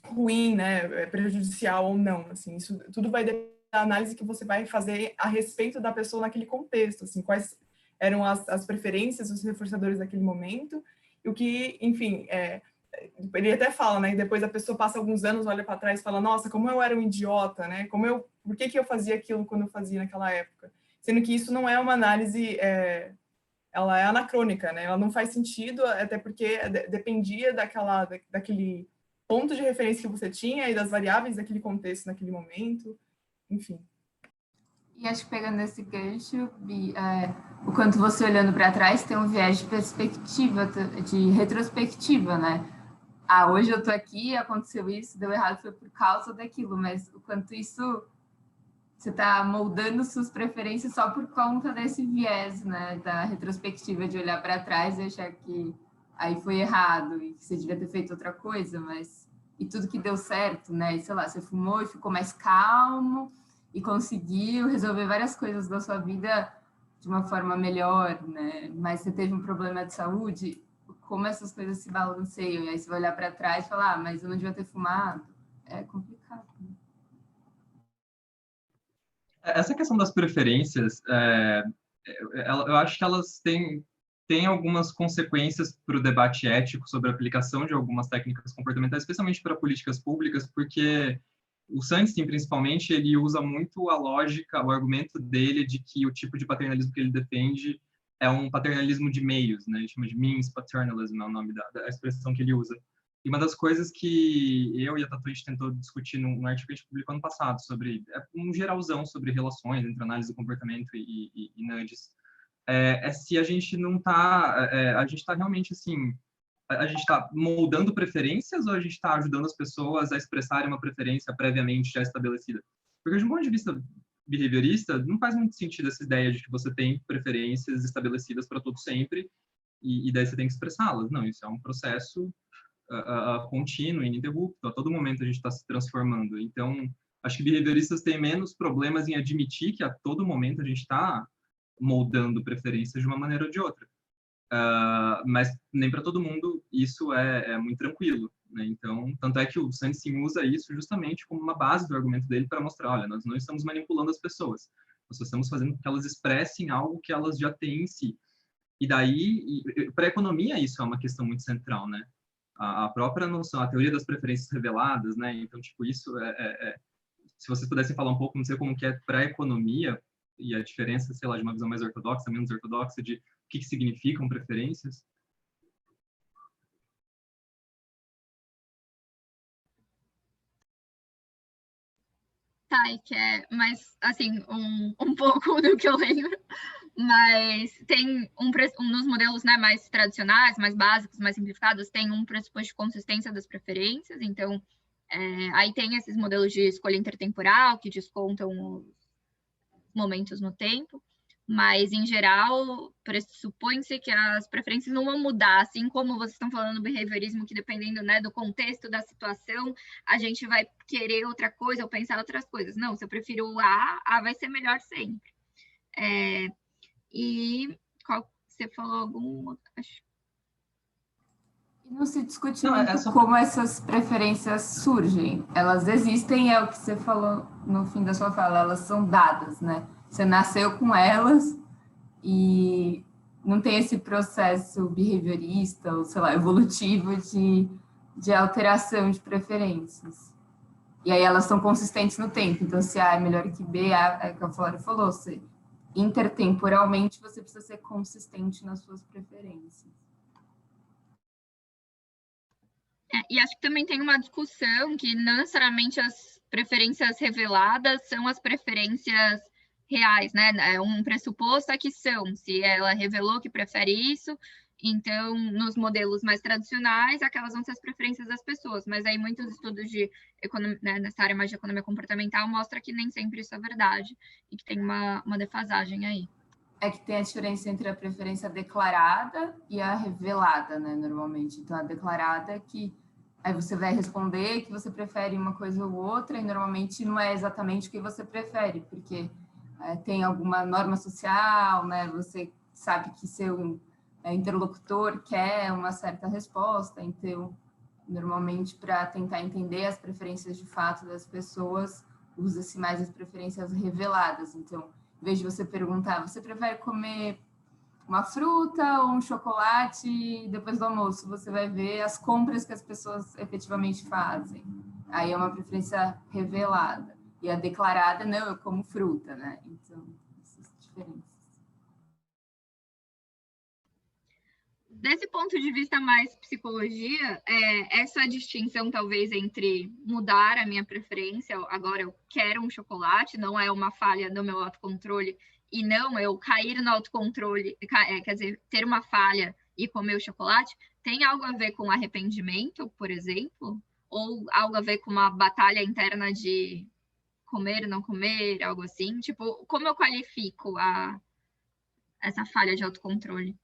ruim, né, prejudicial ou não, assim, isso tudo vai depender da análise que você vai fazer a respeito da pessoa naquele contexto, assim, quais eram as preferências, os reforçadores daquele momento, e o que, enfim, ele até fala, né, depois a pessoa passa alguns anos, olha para trás e fala, nossa, como eu era um idiota, né, por que eu fazia aquilo quando eu fazia naquela época? Sendo que isso não é uma análise, ela é anacrônica, né, ela não faz sentido, até porque dependia daquele ponto de referência que você tinha e das variáveis daquele contexto naquele momento, enfim. E acho que pegando esse gancho, Bi, o quanto você olhando para trás tem um viés de perspectiva, de retrospectiva, né? Hoje eu tô aqui, aconteceu isso, deu errado, foi por causa daquilo, mas o quanto isso você está moldando suas preferências só por conta desse viés, né? Da retrospectiva, de olhar para trás e achar que aí foi errado e que você devia ter feito outra coisa, mas e tudo que deu certo, né? E, sei lá, você fumou e ficou mais calmo e conseguiu resolver várias coisas da sua vida de uma forma melhor, né? Mas você teve um problema de saúde, como essas coisas se balanceiam? E aí você vai olhar para trás e falar, mas eu não devia ter fumado. É complicado, né? Essa questão das preferências, eu acho que elas têm algumas consequências para o debate ético sobre a aplicação de algumas técnicas comportamentais, especialmente para políticas públicas, porque o Sunstein, principalmente, ele usa muito a lógica, o argumento dele de que o tipo de paternalismo que ele defende é um paternalismo de meios, né? Ele chama de means paternalism, é o nome da expressão que ele usa. E uma das coisas que eu e a Tatu, a gente tentou discutir num artigo que a gente publicou ano passado, sobre um geralzão sobre relações entre análise do comportamento e nudges, se a gente não está, a gente está realmente assim, a gente está moldando preferências ou a gente está ajudando as pessoas a expressarem uma preferência previamente já estabelecida? Porque de um ponto de vista behaviorista, não faz muito sentido essa ideia de que você tem preferências estabelecidas para todo sempre e daí você tem que expressá-las. Não, isso é um processo contínuo, ininterrupto, a todo momento a gente está se transformando. Então, acho que behavioristas têm menos problemas em admitir que a todo momento a gente está moldando preferências de uma maneira ou de outra. Mas nem para todo mundo isso é muito tranquilo, né? Então, tanto é que o Sunstein usa isso justamente como uma base do argumento dele para mostrar, olha, nós não estamos manipulando as pessoas, nós estamos fazendo com que elas expressem algo que elas já têm em si. E daí, para a economia, isso é uma questão muito central, né? A própria noção, a teoria das preferências reveladas, né? Então, tipo, isso se vocês pudessem falar um pouco, não sei como que é para a economia e a diferença, sei lá, de uma visão mais ortodoxa, menos ortodoxa, de o que significam preferências. Thay, que é mais, assim, um pouco do que eu lembro, mas tem nos modelos, né, mais tradicionais, mais básicos, mais simplificados, tem um pressuposto de consistência das preferências, então, aí tem esses modelos de escolha intertemporal, que descontam os momentos no tempo, mas, em geral, pressupõe-se que as preferências não vão mudar, assim como vocês estão falando do behaviorismo, que dependendo, né, do contexto, da situação, a gente vai querer outra coisa ou pensar outras coisas. Não, se eu prefiro o A vai ser melhor sempre. E você falou algum outro? Acho. Não se discute muito como essas preferências surgem. Elas existem, é o que você falou no fim da sua fala, elas são dadas, né? Você nasceu com elas e não tem esse processo behaviorista ou, sei lá, evolutivo de alteração de preferências. E aí elas são consistentes no tempo. Então, se A é melhor que B, é o que a Flora falou, intertemporalmente você precisa ser consistente nas suas preferências. E acho que também tem uma discussão que não necessariamente as preferências reveladas são as preferências reais, né? Um pressuposto é que são. Se ela revelou que prefere isso, então, nos modelos mais tradicionais, aquelas vão ser as preferências das pessoas. Mas aí muitos estudos de economia, né, nessa área mais de economia comportamental mostram que nem sempre isso é verdade e que tem uma defasagem aí. É que tem a diferença entre a preferência declarada e a revelada, né, normalmente. Então, a declarada é que aí você vai responder que você prefere uma coisa ou outra, e normalmente não é exatamente o que você prefere, porque tem alguma norma social, né? Você sabe que seu interlocutor quer uma certa resposta, então, normalmente, para tentar entender as preferências de fato das pessoas, usa-se mais as preferências reveladas. Então, em vez de você perguntar, você prefere comer uma fruta ou um chocolate depois do almoço? Você vai ver as compras que as pessoas efetivamente fazem. Aí é uma preferência revelada. E a declarada, não, eu como fruta, né? Então, essas diferenças. Desse ponto de vista mais psicologia, essa distinção talvez entre mudar a minha preferência, agora eu quero um chocolate, não é uma falha do meu autocontrole, e não eu cair no autocontrole, quer dizer, ter uma falha e comer o chocolate, tem algo a ver com arrependimento, por exemplo? Ou algo a ver com uma batalha interna de comer, não comer, algo assim? Tipo, como eu qualifico essa falha de autocontrole?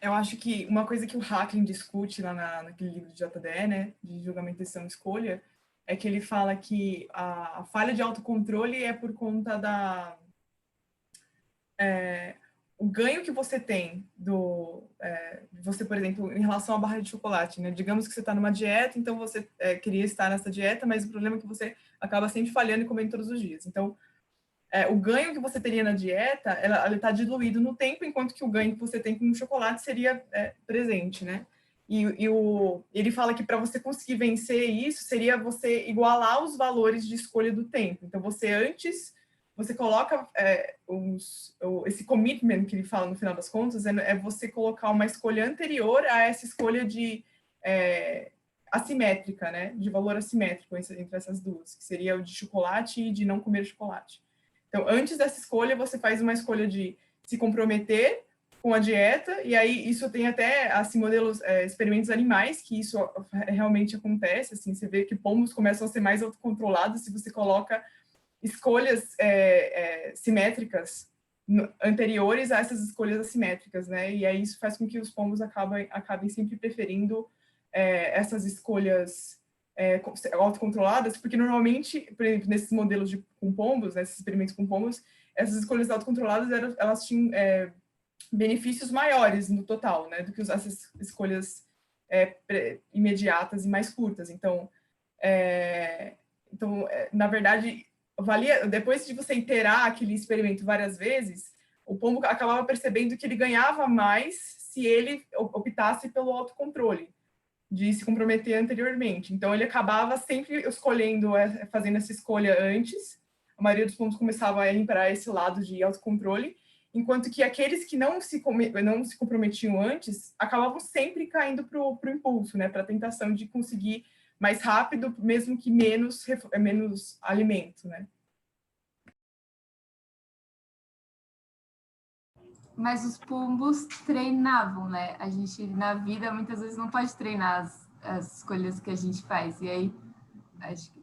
Eu acho que uma coisa que o Hacking discute lá naquele livro de JDE, né, de julgamento, decisão e escolha, é que ele fala que a falha de autocontrole é por conta o ganho que você tem você, por exemplo, em relação à barra de chocolate, né? Digamos que você está numa dieta, então você queria estar nessa dieta, mas o problema é que você acaba sempre falhando e comendo todos os dias. Então, o ganho que você teria na dieta, ele está diluído no tempo, enquanto que o ganho que você tem com o chocolate seria presente, né? E ele fala que para você conseguir vencer isso, seria você igualar os valores de escolha do tempo. Então, você coloca esse commitment que ele fala no final das contas, é você colocar uma escolha anterior a essa escolha de assimétrica, né? De valor assimétrico entre essas duas, que seria o de chocolate e de não comer chocolate. Então, antes dessa escolha, você faz uma escolha de se comprometer com a dieta, e aí isso tem até, assim, modelos, experimentos animais, que isso realmente acontece, assim, você vê que pombos começam a ser mais autocontrolados se você coloca escolhas simétricas anteriores a essas escolhas assimétricas, né? E aí isso faz com que os pombos acabem sempre preferindo essas escolhas autocontroladas, porque normalmente, por exemplo, nesses modelos com pombos, nesses experimentos com pombos, essas escolhas autocontroladas, elas tinham benefícios maiores no total, né, do que essas escolhas imediatas e mais curtas. Então, na verdade, depois de você iterar aquele experimento várias vezes, o pombo acabava percebendo que ele ganhava mais se ele optasse pelo autocontrole, de se comprometer anteriormente. Então, ele acabava sempre escolhendo, fazendo essa escolha antes. A maioria dos pombos começava a ir para esse lado de autocontrole, enquanto que aqueles que não se comprometiam antes acabavam sempre caindo para o impulso, né, para a tentação de conseguir mais rápido, mesmo que menos alimento, né? Mas os pombos treinavam, né? A gente, na vida, muitas vezes não pode treinar as escolhas que a gente faz. E aí, acho que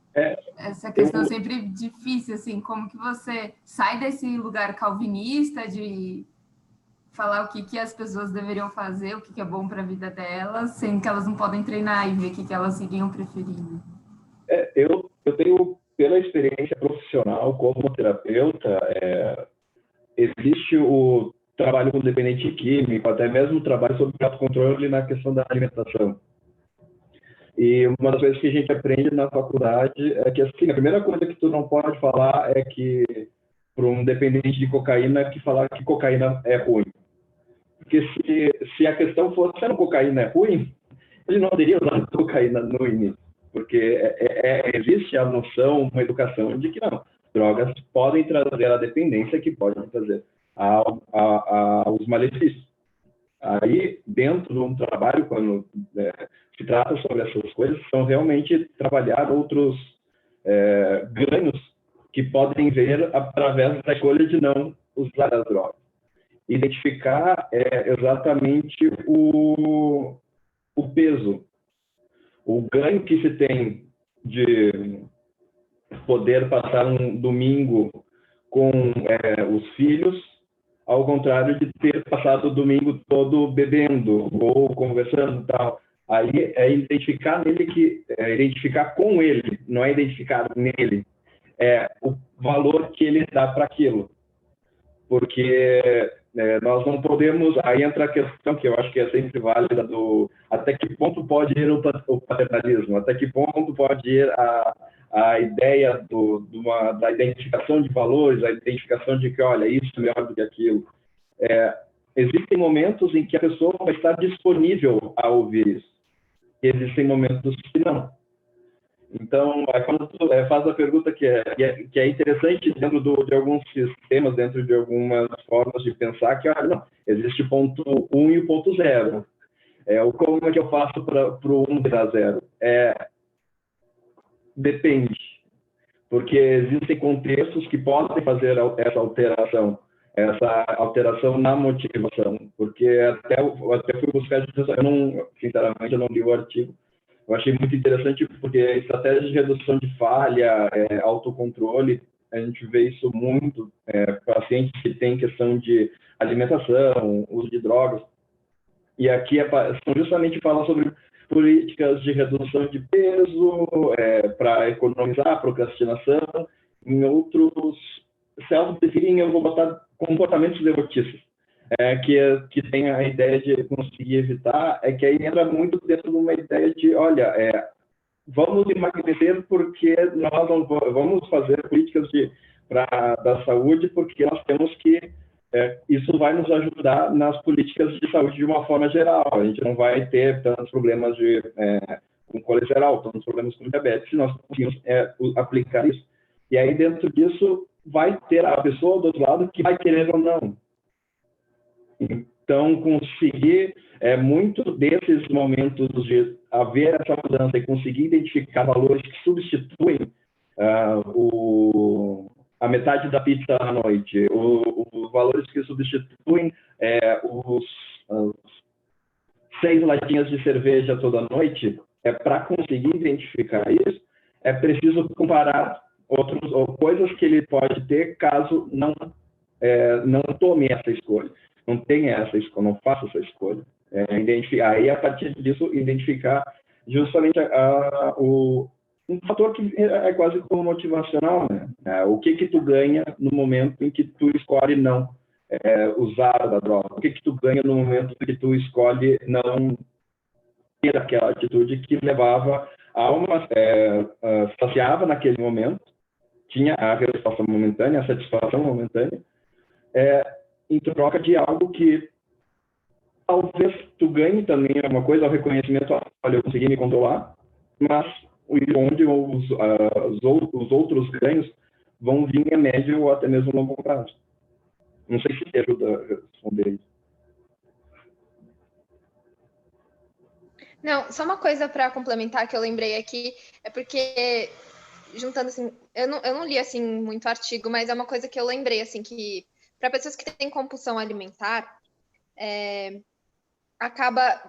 essa questão é sempre difícil, assim, como que você sai desse lugar calvinista de falar o que as pessoas deveriam fazer, o que é bom para a vida delas, sendo que elas não podem treinar e ver o que elas iriam preferindo. Eu tenho, pela experiência profissional como terapeuta, existe o trabalho com dependente químico, até mesmo o trabalho sobre autocontrole na questão da alimentação. E uma das coisas que a gente aprende na faculdade é que, assim, a primeira coisa que tu não pode falar é que, para um dependente de cocaína, que falar que cocaína é ruim. Porque se a questão fosse, a cocaína é ruim, ele não teria usado cocaína no início. Porque existe a noção, uma educação de que não, drogas podem trazer a dependência, que podem trazer os malefícios. Aí, dentro de um trabalho, quando se trata sobre essas coisas, são realmente trabalhar outros ganhos que podem ver através da escolha de não usar as drogas. Identificar exatamente o peso, o ganho que se tem de poder passar um domingo com os filhos, ao contrário de ter passado o domingo todo bebendo ou conversando e tal. Aí é identificar nele identificar com ele, não é identificar nele, o valor que ele dá para aquilo. Porque nós não podemos, aí entra a questão que eu acho que é sempre válida até que ponto pode ir o paternalismo, até que ponto pode ir a ideia da identificação de valores, a identificação de que, olha, isso é melhor do que aquilo. Existem momentos em que a pessoa vai estar disponível a ouvir isso. E existem momentos que não. Então, quando tu faz a pergunta que é interessante dentro de alguns sistemas, dentro de algumas formas de pensar, que não, existe ponto 1 e o ponto 0. Como é que eu faço para o 1 virar 0? Depende. Porque existem contextos que podem fazer essa alteração na motivação. Porque até fui buscar, sinceramente, eu não li o artigo. Eu achei muito interessante porque estratégias de redução de falha, autocontrole, a gente vê isso muito, pacientes que têm questão de alimentação, uso de drogas. E aqui são justamente falar sobre políticas de redução de peso, para economizar a procrastinação. Em outros, se elas preferirem, eu vou botar comportamentos devotistas. Que tem a ideia de conseguir evitar, que aí entra muito dentro de uma ideia de, olha, vamos emagrecer porque nós não vamos fazer políticas da saúde porque nós temos que, isso vai nos ajudar nas políticas de saúde de uma forma geral. A gente não vai ter tantos problemas com colesterol, tantos problemas com diabetes, se nós conseguimos aplicar isso. E aí, dentro disso, vai ter a pessoa do outro lado que vai querer ou não. Então, conseguir muito desses momentos de haver essa mudança e conseguir identificar valores que substituem a metade da pizza à noite, os valores que substituem os 6 latinhas de cerveja toda noite, para conseguir identificar isso, é preciso comparar coisas que ele pode ter caso não tome essa escolha. Não tenha essa escolha, não faça essa escolha. Aí, a partir disso, identificar justamente um fator que é quase como motivacional, né? O que tu ganha no momento em que tu escolhe não usar da droga? O que tu ganha no momento em que tu escolhe não ter aquela atitude que levava a saciava naquele momento, tinha a resposta momentânea, a satisfação momentânea, em troca de algo que talvez tu ganhe também uma coisa, o reconhecimento, olha, eu consegui me controlar, mas onde os outros ganhos vão vir a médio ou até mesmo longo prazo. Não sei se ajuda a responder isso. Não, só uma coisa para complementar que eu lembrei aqui, é porque, juntando assim, eu não li assim muito artigo, mas é uma coisa que eu lembrei, assim, que para pessoas que têm compulsão alimentar, acaba,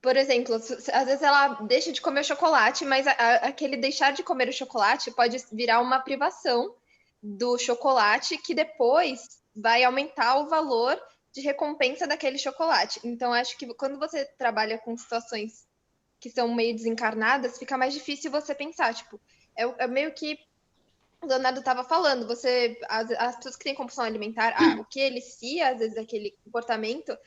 por exemplo, às vezes ela deixa de comer o chocolate, mas aquele deixar de comer o chocolate pode virar uma privação do chocolate que depois vai aumentar o valor de recompensa daquele chocolate. Então, acho que quando você trabalha com situações que são meio desencarnadas, fica mais difícil você pensar, tipo, é meio que o Leonardo estava falando, as pessoas que têm compulsão alimentar, o que elicia, às vezes, aquele comportamento,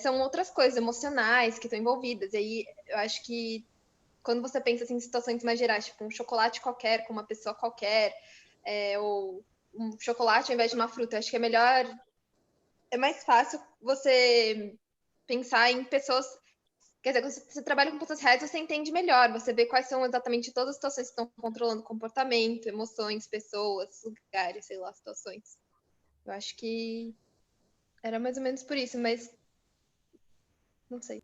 são outras coisas emocionais que estão envolvidas. E aí, eu acho que quando você pensa assim, em situações mais gerais, tipo um chocolate qualquer com uma pessoa qualquer, ou um chocolate ao invés de uma fruta, eu acho que é melhor, é mais fácil você pensar em pessoas. Quer dizer, quando você trabalha com pessoas reais, você entende melhor, você vê quais são exatamente todas as situações que estão controlando comportamento, emoções, pessoas, lugares, sei lá, situações. Eu acho que era mais ou menos por isso, mas não sei.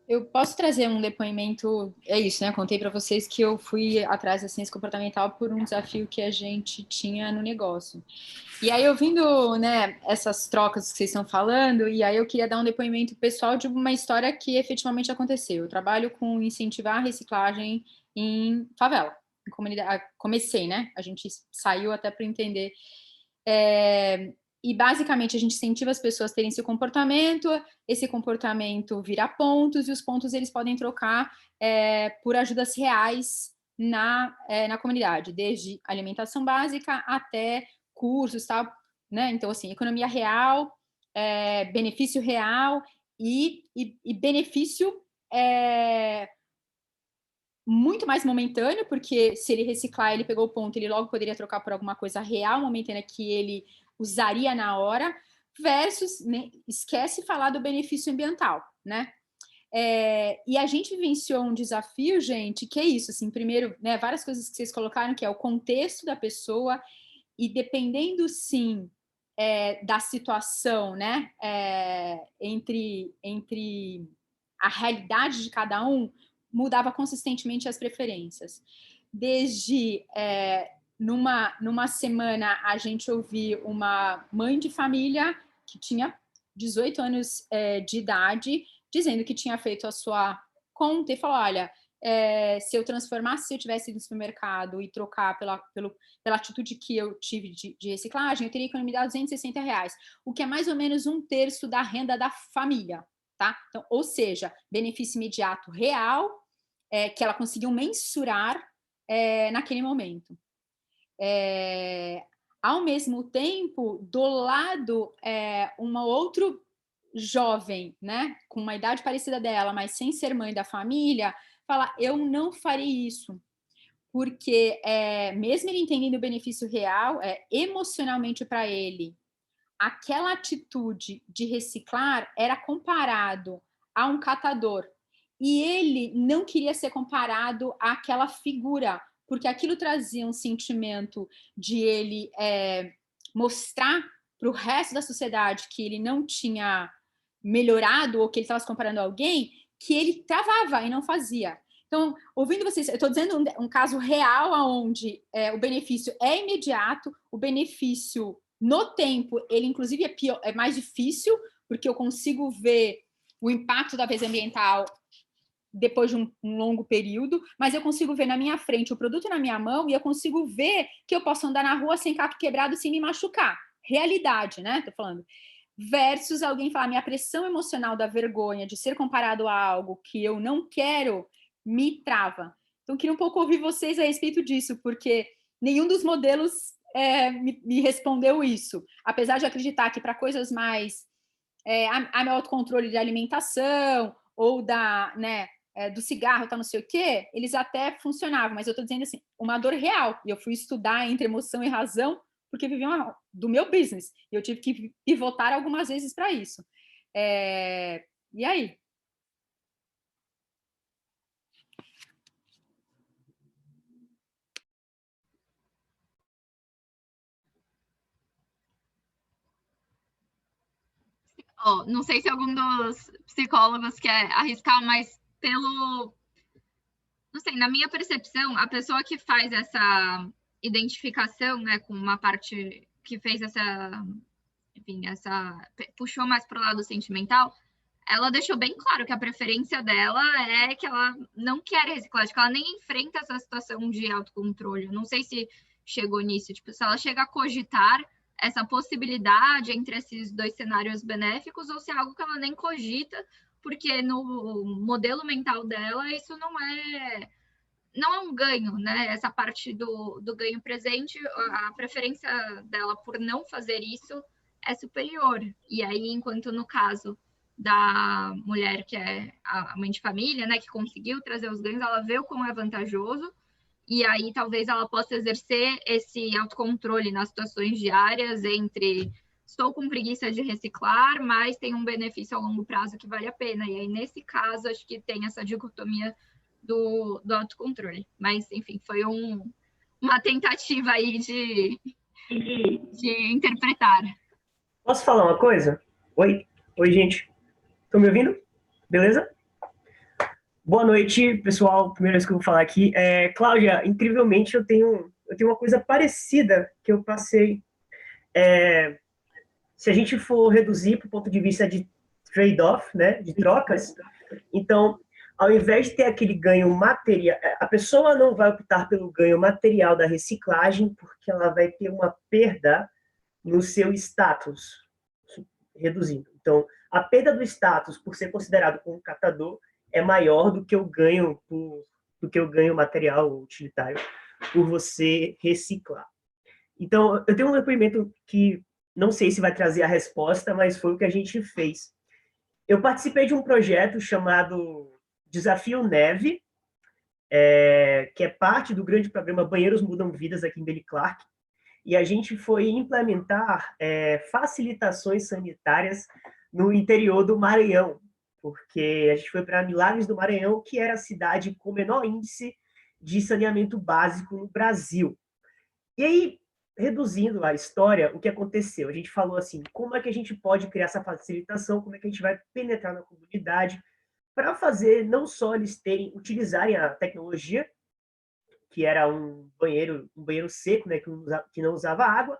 Eu posso trazer um depoimento, é isso, né? Contei para vocês que eu fui atrás da ciência comportamental por um desafio que a gente tinha no negócio. E aí, ouvindo, né, essas trocas que vocês estão falando, e aí eu queria dar um depoimento pessoal de uma história que efetivamente aconteceu. Eu trabalho com incentivar a reciclagem em favela, em comunidade. Comecei, né? A gente saiu até para entender. E basicamente a gente incentiva as pessoas a terem esse comportamento vira pontos, e os pontos eles podem trocar por ajudas reais na comunidade, desde alimentação básica até cursos, tal, né? Então, assim, economia real, benefício real e benefício muito mais momentâneo, porque se ele reciclar, ele pegou o ponto, ele logo poderia trocar por alguma coisa real, momentânea, que ele usaria na hora, versus, né, esquece falar do benefício ambiental, né? E a gente vivenciou um desafio, gente, que é isso, assim, primeiro, né, várias coisas que vocês colocaram, que é o contexto da pessoa, e dependendo, sim, da situação, né, entre a realidade de cada um, mudava consistentemente as preferências. Desde numa semana a gente ouvir uma mãe de família que tinha 18 anos de idade, dizendo que tinha feito a sua conta e falou, olha, se eu transformasse, se eu tivesse ido no supermercado e trocar pela atitude que eu tive de reciclagem, eu teria economizado R$260, o que é mais ou menos 1/3 da renda da família, tá? Então, ou seja, benefício imediato real, que ela conseguiu mensurar naquele momento. Ao mesmo tempo, do lado, uma outra jovem, né, com uma idade parecida dela, mas sem ser mãe da família, fala, eu não farei isso, porque mesmo ele entendendo o benefício real, emocionalmente para ele, aquela atitude de reciclar era comparado a um catador, e ele não queria ser comparado àquela figura, porque aquilo trazia um sentimento de ele mostrar para o resto da sociedade que ele não tinha melhorado, ou que ele estava se comparando a alguém, que ele travava e não fazia. Então, ouvindo vocês, eu estou dizendo um caso real onde o benefício é imediato, o benefício no tempo, ele inclusive é mais difícil, porque eu consigo ver o impacto da vez ambiental depois de um longo período, mas eu consigo ver na minha frente o produto na minha mão, e eu consigo ver que eu posso andar na rua sem caco quebrado, sem me machucar. Realidade, né? Tô falando. Versus alguém falar, minha pressão emocional da vergonha de ser comparado a algo que eu não quero me trava. Então, queria um pouco ouvir vocês a respeito disso, porque nenhum dos modelos me respondeu isso. Apesar de acreditar que para coisas mais a meu autocontrole de alimentação, ou do cigarro, tá, não sei o quê, eles até funcionavam, mas eu estou dizendo assim, uma dor real. E eu fui estudar entre emoção e razão, porque vivi do meu business. E eu tive que pivotar algumas vezes para isso. E aí? Ó, não sei se algum dos psicólogos quer arriscar, mas não sei, na minha percepção, a pessoa que faz essa identificação, né, com uma parte que fez enfim, puxou mais para o lado sentimental, ela deixou bem claro que a preferência dela é que ela não quer reciclagem, que ela nem enfrenta essa situação de autocontrole. Não sei se chegou nisso, tipo, se ela chega a cogitar essa possibilidade entre esses dois cenários benéficos ou se é algo que ela nem cogita, porque no modelo mental dela isso não é um ganho, né? Essa parte do ganho presente, a preferência dela por não fazer isso é superior. E aí, enquanto no caso da mulher que é a mãe de família, né, que conseguiu trazer os ganhos, ela vê o como é vantajoso, e aí talvez ela possa exercer esse autocontrole nas situações diárias entre estou com preguiça de reciclar, mas tem um benefício a longo prazo que vale a pena. E aí, nesse caso, acho que tem essa dicotomia do autocontrole. Mas, enfim, foi uma tentativa aí de interpretar. Posso falar uma coisa? Oi, gente. Estão me ouvindo? Beleza? Boa noite, pessoal. Primeira vez que eu vou falar aqui. Cláudia, incrivelmente eu tenho uma coisa parecida que eu passei. Se a gente for reduzir para o ponto de vista de trade-off, né, de trocas, então, ao invés de ter aquele ganho material, a pessoa não vai optar pelo ganho material da reciclagem, porque ela vai ter uma perda no seu status, reduzindo. Então, a perda do status por ser considerado como catador é maior do que o ganho material utilitário por você reciclar. Então, eu tenho um depoimento que não sei se vai trazer a resposta, mas foi o que a gente fez. Eu participei de um projeto chamado Desafio Neve, que é parte do grande programa Banheiros Mudam Vidas aqui em Bailey Clark, e a gente foi implementar facilitações sanitárias no interior do Maranhão, porque a gente foi para Milagres do Maranhão, que era a cidade com o menor índice de saneamento básico no Brasil. E aí, reduzindo a história, o que aconteceu? A gente falou assim, como é que a gente pode criar essa facilitação, como é que a gente vai penetrar na comunidade, para fazer não só eles utilizarem a tecnologia, que era um banheiro seco, né, que não usava água,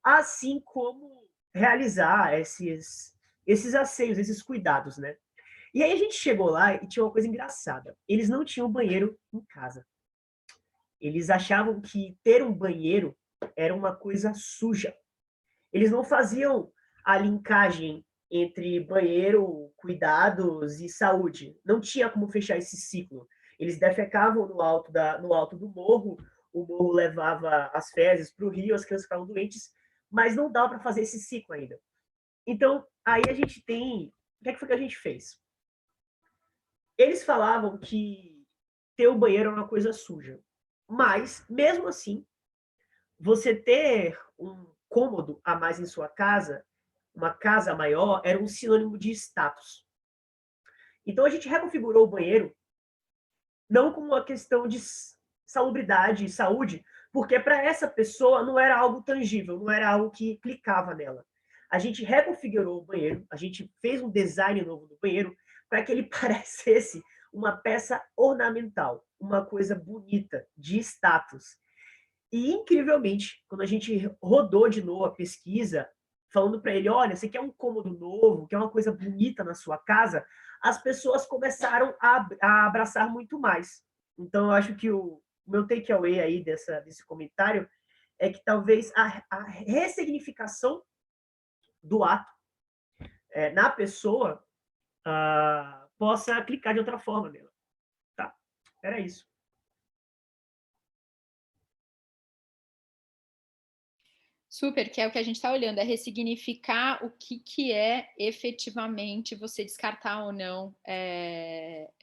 assim como realizar esses asseios, esses cuidados, né? E aí a gente chegou lá e tinha uma coisa engraçada. Eles não tinham banheiro em casa. Eles achavam que ter um banheiro era uma coisa suja. Eles não faziam a linkagem entre banheiro, cuidados e saúde. Não tinha como fechar esse ciclo. Eles defecavam no alto do morro, o morro levava as fezes para o rio, as crianças ficavam doentes, mas não dava para fazer esse ciclo ainda. Então, aí a gente tem... O que foi que a gente fez? Eles falavam que ter um banheiro é uma coisa suja. Mas, mesmo assim, você ter um cômodo a mais em sua casa, uma casa maior, era um sinônimo de status. Então, a gente reconfigurou o banheiro não como uma questão de salubridade e saúde, porque para essa pessoa não era algo tangível, não era algo que clicava nela. A gente reconfigurou o banheiro, a gente fez um design novo do banheiro para que ele parecesse uma peça ornamental, uma coisa bonita, de status. E, incrivelmente, quando a gente rodou de novo a pesquisa, falando para ele, olha, você quer um cômodo novo, quer uma coisa bonita na sua casa, as pessoas começaram a abraçar muito mais. Então, eu acho que o meu takeaway aí desse comentário é que talvez a ressignificação do ato na pessoa possa clicar de outra forma nela. Tá? Era isso. Super, que é o que a gente está olhando, é ressignificar o que é efetivamente você descartar ou não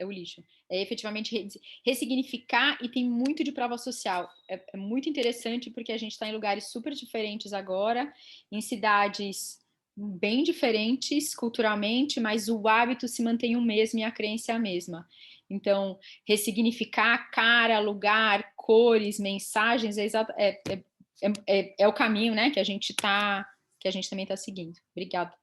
o lixo. É efetivamente ressignificar, e tem muito de prova social. É muito interessante porque a gente está em lugares super diferentes agora, em cidades bem diferentes culturalmente, mas o hábito se mantém o mesmo e a crença é a mesma. Então, ressignificar cara, lugar, cores, mensagens, é o caminho, né, que a gente também está seguindo. Obrigada.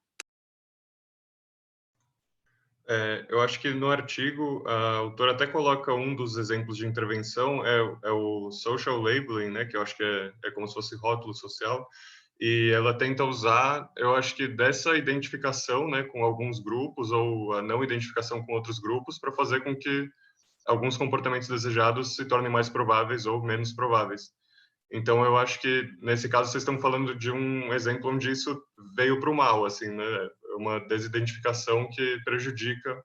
Eu acho que no artigo a autora até coloca um dos exemplos de intervenção, é o social labeling, né, que eu acho que é como se fosse rótulo social, e ela tenta usar, eu acho que dessa identificação, né, com alguns grupos ou a não identificação com outros grupos para fazer com que alguns comportamentos desejados se tornem mais prováveis ou menos prováveis. Então, eu acho que, nesse caso, vocês estão falando de um exemplo onde isso veio para o mal, assim, né? Uma desidentificação que prejudica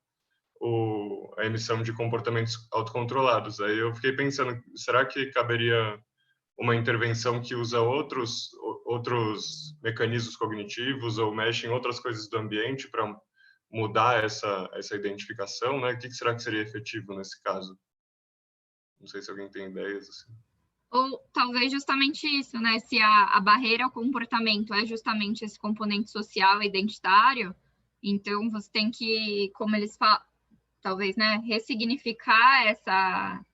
a emissão de comportamentos autocontrolados. Aí eu fiquei pensando, será que caberia uma intervenção que usa outros mecanismos cognitivos ou mexe em outras coisas do ambiente para mudar essa identificação, né? O que será que seria efetivo nesse caso? Não sei se alguém tem ideias, assim. Ou talvez justamente isso, né? Se a barreira ao comportamento é justamente esse componente social e identitário, então você tem que, como eles falam, talvez, né, ressignificar essa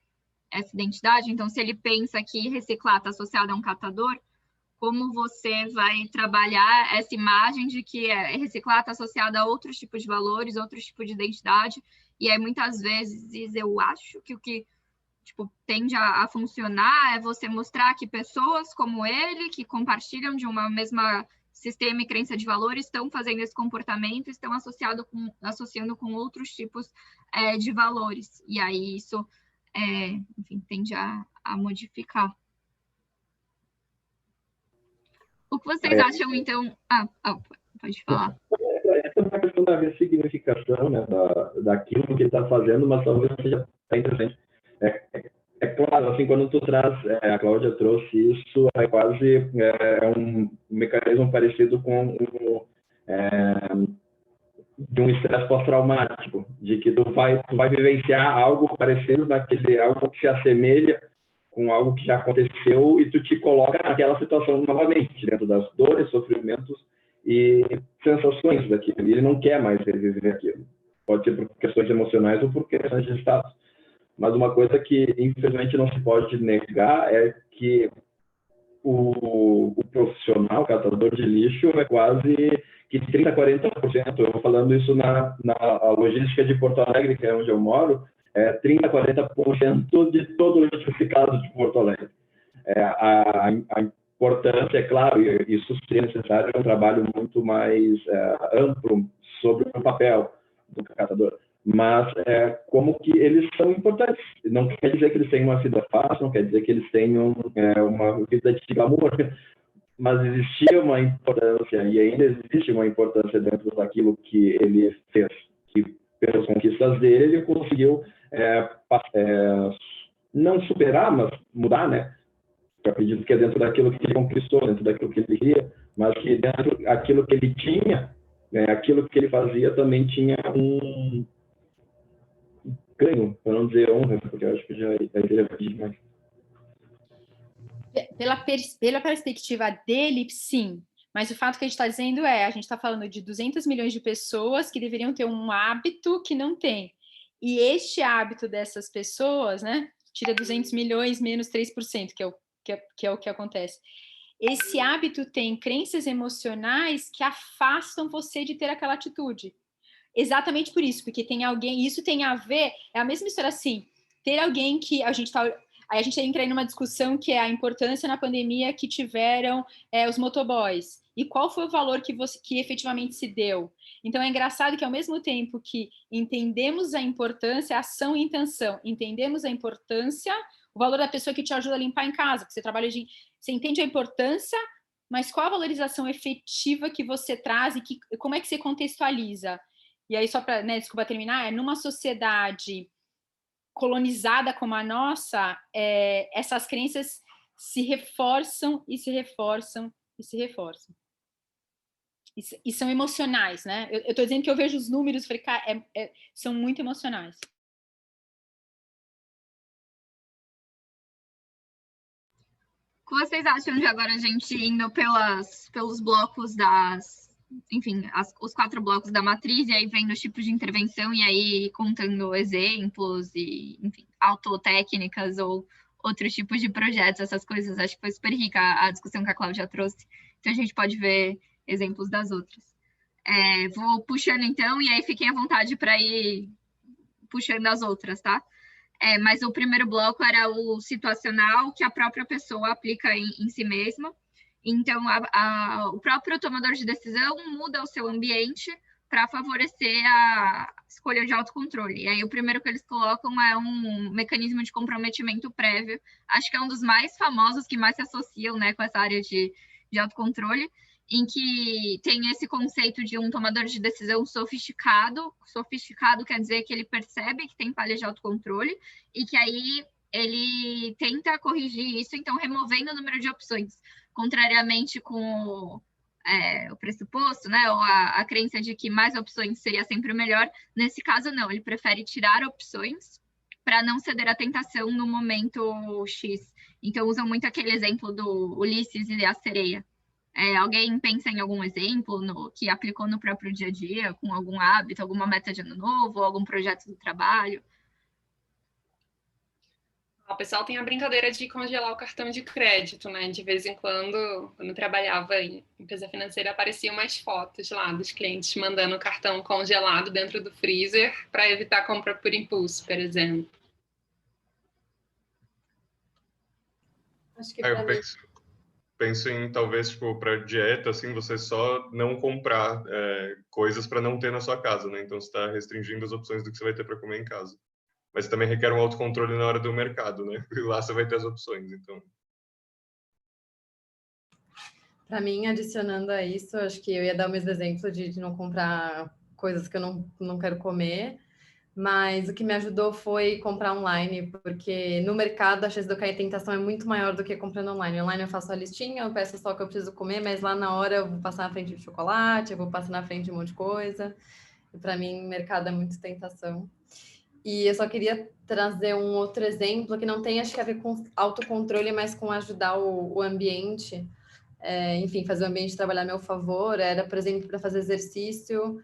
identidade. Então, se ele pensa que reciclar está associado a um catador, como você vai trabalhar essa imagem de que reciclar está associado a outros tipos de valores, outros tipos de identidade, e aí muitas vezes eu acho que o que tende a funcionar é você mostrar que pessoas como ele, que compartilham de uma mesma sistema e crença de valores, estão fazendo esse comportamento, estão associando com outros tipos de valores. E aí isso, enfim, tende a modificar. O que vocês acham, então... pode falar. Essa é uma questão da ressignificação, né, daquilo que ele está fazendo, mas talvez seja interessante. É claro, assim, quando tu traz, a Cláudia trouxe isso, é quase um mecanismo parecido com de um estresse pós-traumático, de que tu vai vivenciar algo parecido naquele, algo que se assemelha com algo que já aconteceu e tu te coloca naquela situação novamente, dentro das dores, sofrimentos e sensações daquilo. E ele não quer mais reviver aquilo. Pode ser por questões emocionais ou por questões de status. Mas uma coisa que, infelizmente, não se pode negar é que o profissional, o catador de lixo, é quase que 30%, 40%. Eu vou falando isso na logística de Porto Alegre, que é onde eu moro, 30%, 40% de todo o lixo reciclado de Porto Alegre. A importância, é claro, e isso seria necessário, é um trabalho muito mais amplo sobre o papel do catador. Mas como que eles são importantes. Não quer dizer que eles tenham uma vida fácil, não quer dizer que eles tenham uma vida de glamour, mas existia uma importância, e ainda existe uma importância dentro daquilo que ele fez, que pelas conquistas dele, ele conseguiu não superar, mas mudar, né? Eu acredito que é dentro daquilo que ele conquistou, dentro daquilo que ele queria, mas que dentro daquilo que ele tinha, aquilo que ele fazia também tinha um ganho, para não dizer honra, porque eu acho que já é demais. Pela perspectiva dele, sim. Mas o fato que a gente está dizendo a gente está falando de 200 milhões de pessoas que deveriam ter um hábito que não tem. E este hábito dessas pessoas, né, tira 200 milhões menos 3%, que é o que acontece. Esse hábito tem crenças emocionais que afastam você de ter aquela atitude. Exatamente por isso, porque tem alguém, isso tem a ver, é a mesma história assim, ter alguém que a gente entra aí numa discussão que é a importância na pandemia que tiveram os motoboys, e qual foi o valor que efetivamente se deu. Então é engraçado que ao mesmo tempo que entendemos a importância, ação e intenção, entendemos a importância, o valor da pessoa que te ajuda a limpar em casa, que você trabalha você entende a importância, mas qual a valorização efetiva que você traz e como é que você contextualiza? E aí, só para, desculpa terminar, numa sociedade colonizada como a nossa, essas crenças se reforçam e se reforçam e se reforçam. E são emocionais, né? Eu estou dizendo que eu vejo os números, falei, cara, são muito emocionais. O que vocês acham de agora a gente indo pelos blocos enfim, os 4 blocos da matriz, e aí vendo os tipos de intervenção, e aí contando exemplos, e, enfim, autotécnicas ou outros tipos de projetos, essas coisas. Acho que foi super rica a discussão que a Cláudia trouxe. Então, a gente pode ver exemplos das outras. Vou puxando então, e aí fiquem à vontade para ir puxando as outras, tá? Mas o primeiro bloco era o situacional, que a própria pessoa aplica em si mesma. Então, o próprio tomador de decisão muda o seu ambiente para favorecer a escolha de autocontrole. E aí, o primeiro que eles colocam é um mecanismo de comprometimento prévio. Acho que é um dos mais famosos, que mais se associam, né, com essa área de autocontrole, em que tem esse conceito de um tomador de decisão sofisticado. Sofisticado quer dizer que ele percebe que tem falha de autocontrole e que aí ele tenta corrigir isso, então removendo o número de opções, contrariamente com o pressuposto, né, ou a crença de que mais opções seria sempre o melhor. Nesse caso, não, ele prefere tirar opções para não ceder à tentação no momento X. Então, usam muito aquele exemplo do Ulisses e a sereia. Alguém pensa em algum exemplo que aplicou no próprio dia a dia, com algum hábito, alguma meta de ano novo, ou algum projeto do trabalho? O pessoal tem a brincadeira de congelar o cartão de crédito, né? De vez em quando eu trabalhava em empresa financeira, apareciam umas fotos lá dos clientes mandando o cartão congelado dentro do freezer para evitar a compra por impulso, por exemplo. Acho que eu penso em, talvez, tipo, para dieta, assim, você só não comprar coisas para não ter na sua casa, né? Então, você está restringindo as opções do que você vai ter para comer em casa. Mas também requer um autocontrole na hora do mercado, né? E lá você vai ter as opções, então... Para mim, adicionando a isso, acho que eu ia dar o mesmo exemplo de não comprar coisas que eu não quero comer, mas o que me ajudou foi comprar online, porque no mercado a chance de eu cair em tentação é muito maior do que comprando online. Online eu faço a listinha, eu peço só o que eu preciso comer, mas lá na hora eu vou passar na frente de chocolate, eu vou passar na frente de um monte de coisa. E para mim, mercado é muito tentação. E eu só queria trazer um outro exemplo que não tem, acho que a ver com autocontrole, mas com ajudar o ambiente. Enfim, fazer o ambiente trabalhar a meu favor. Era, por exemplo, para fazer exercício.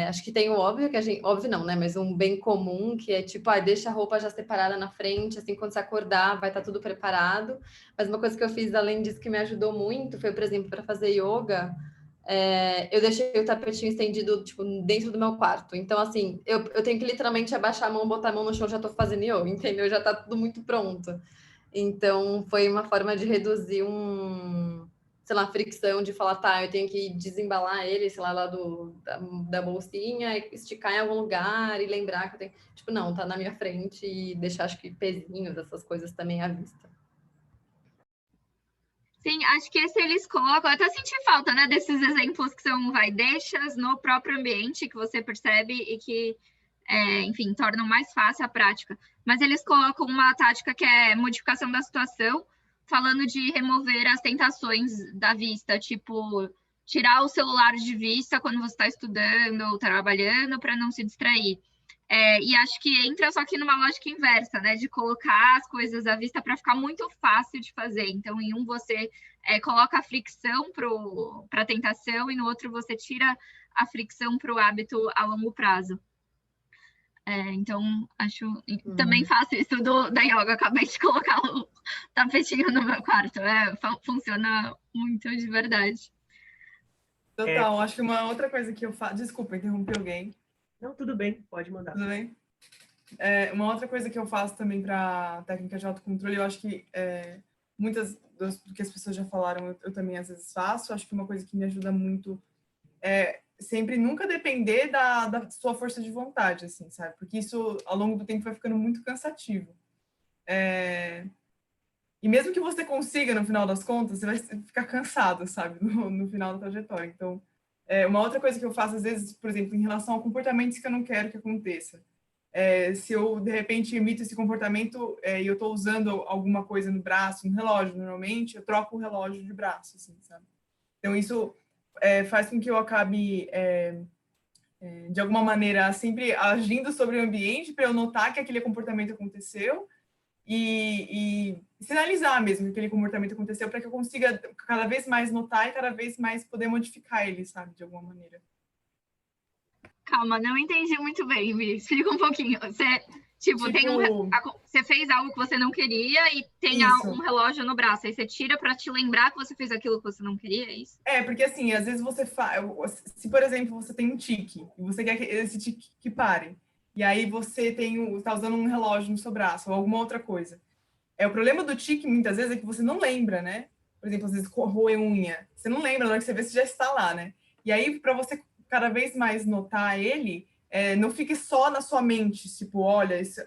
Acho que tem o óbvio, que a gente... Óbvio não, né? Mas um bem comum, que é tipo, deixa a roupa já separada na frente, assim, quando você acordar, vai estar tudo preparado. Mas uma coisa que eu fiz, além disso, que me ajudou muito, foi, por exemplo, para fazer yoga... eu deixei o tapetinho estendido, tipo, dentro do meu quarto. Então, assim, eu tenho que literalmente abaixar a mão, botar a mão no chão, já tô fazendo yoga, entendeu? Já tá tudo muito pronto. Então, foi uma forma de reduzir sei lá, fricção de falar, tá, eu tenho que desembalar ele, sei lá da bolsinha, esticar em algum lugar e lembrar que eu tenho... Tipo, não, tá na minha frente e deixar, acho que, pezinhos, essas coisas também à vista. Sim, acho que esse eles colocam, eu até senti falta, né, desses exemplos que são deixas no próprio ambiente, que você percebe e que, enfim, tornam mais fácil a prática. Mas eles colocam uma tática que é modificação da situação, falando de remover as tentações da vista, tipo, tirar o celular de vista quando você está estudando ou trabalhando para não se distrair. E acho que entra só que numa lógica inversa, né? De colocar as coisas à vista para ficar muito fácil de fazer. Então, em um você coloca a fricção para a tentação e no outro você tira a fricção para o hábito a longo prazo. Então, acho... Também faço isso da yoga. Acabei de colocar o tapetinho no meu quarto. Funciona muito de verdade. Total. Acho que uma outra coisa que eu faço... Desculpa, interrompi alguém. Não, tudo bem, pode mandar. Tudo bem? Uma outra coisa que eu faço também para técnica de autocontrole, eu acho que muitas do que as pessoas já falaram, eu também às vezes faço. Acho que uma coisa que me ajuda muito é sempre nunca depender da sua força de vontade, assim, sabe? Porque isso, ao longo do tempo, vai ficando muito cansativo. E mesmo que você consiga, no final das contas, você vai ficar cansado, sabe? No final da trajetória. Então, uma outra coisa que eu faço, às vezes, por exemplo, em relação a comportamentos que eu não quero que aconteça. Se eu, de repente, emito esse comportamento e eu estou usando alguma coisa no braço, um relógio, normalmente, eu troco o relógio de braço, assim, sabe? Então, isso faz com que eu acabe, de alguma maneira, sempre agindo sobre o ambiente para eu notar que aquele comportamento aconteceu e sinalizar mesmo que aquele comportamento aconteceu para que eu consiga cada vez mais notar e cada vez mais poder modificar ele, sabe, de alguma maneira. Calma, não entendi muito bem, me explica um pouquinho. Você Tipo, tem você fez algo que você não queria e tem um relógio no braço. Aí você tira para te lembrar que você fez aquilo que você não queria, é isso? Porque assim, às vezes você faz... Se, por exemplo, você tem um tique e você quer que esse tique que pare, e aí você tá usando um relógio no seu braço ou alguma outra coisa. O problema do tique, muitas vezes, é que você não lembra, né? Por exemplo, às vezes roer unha. Você não lembra, na hora que você vê, você já está lá, né? E aí, para você cada vez mais notar ele... não fique só na sua mente, tipo, olha, isso,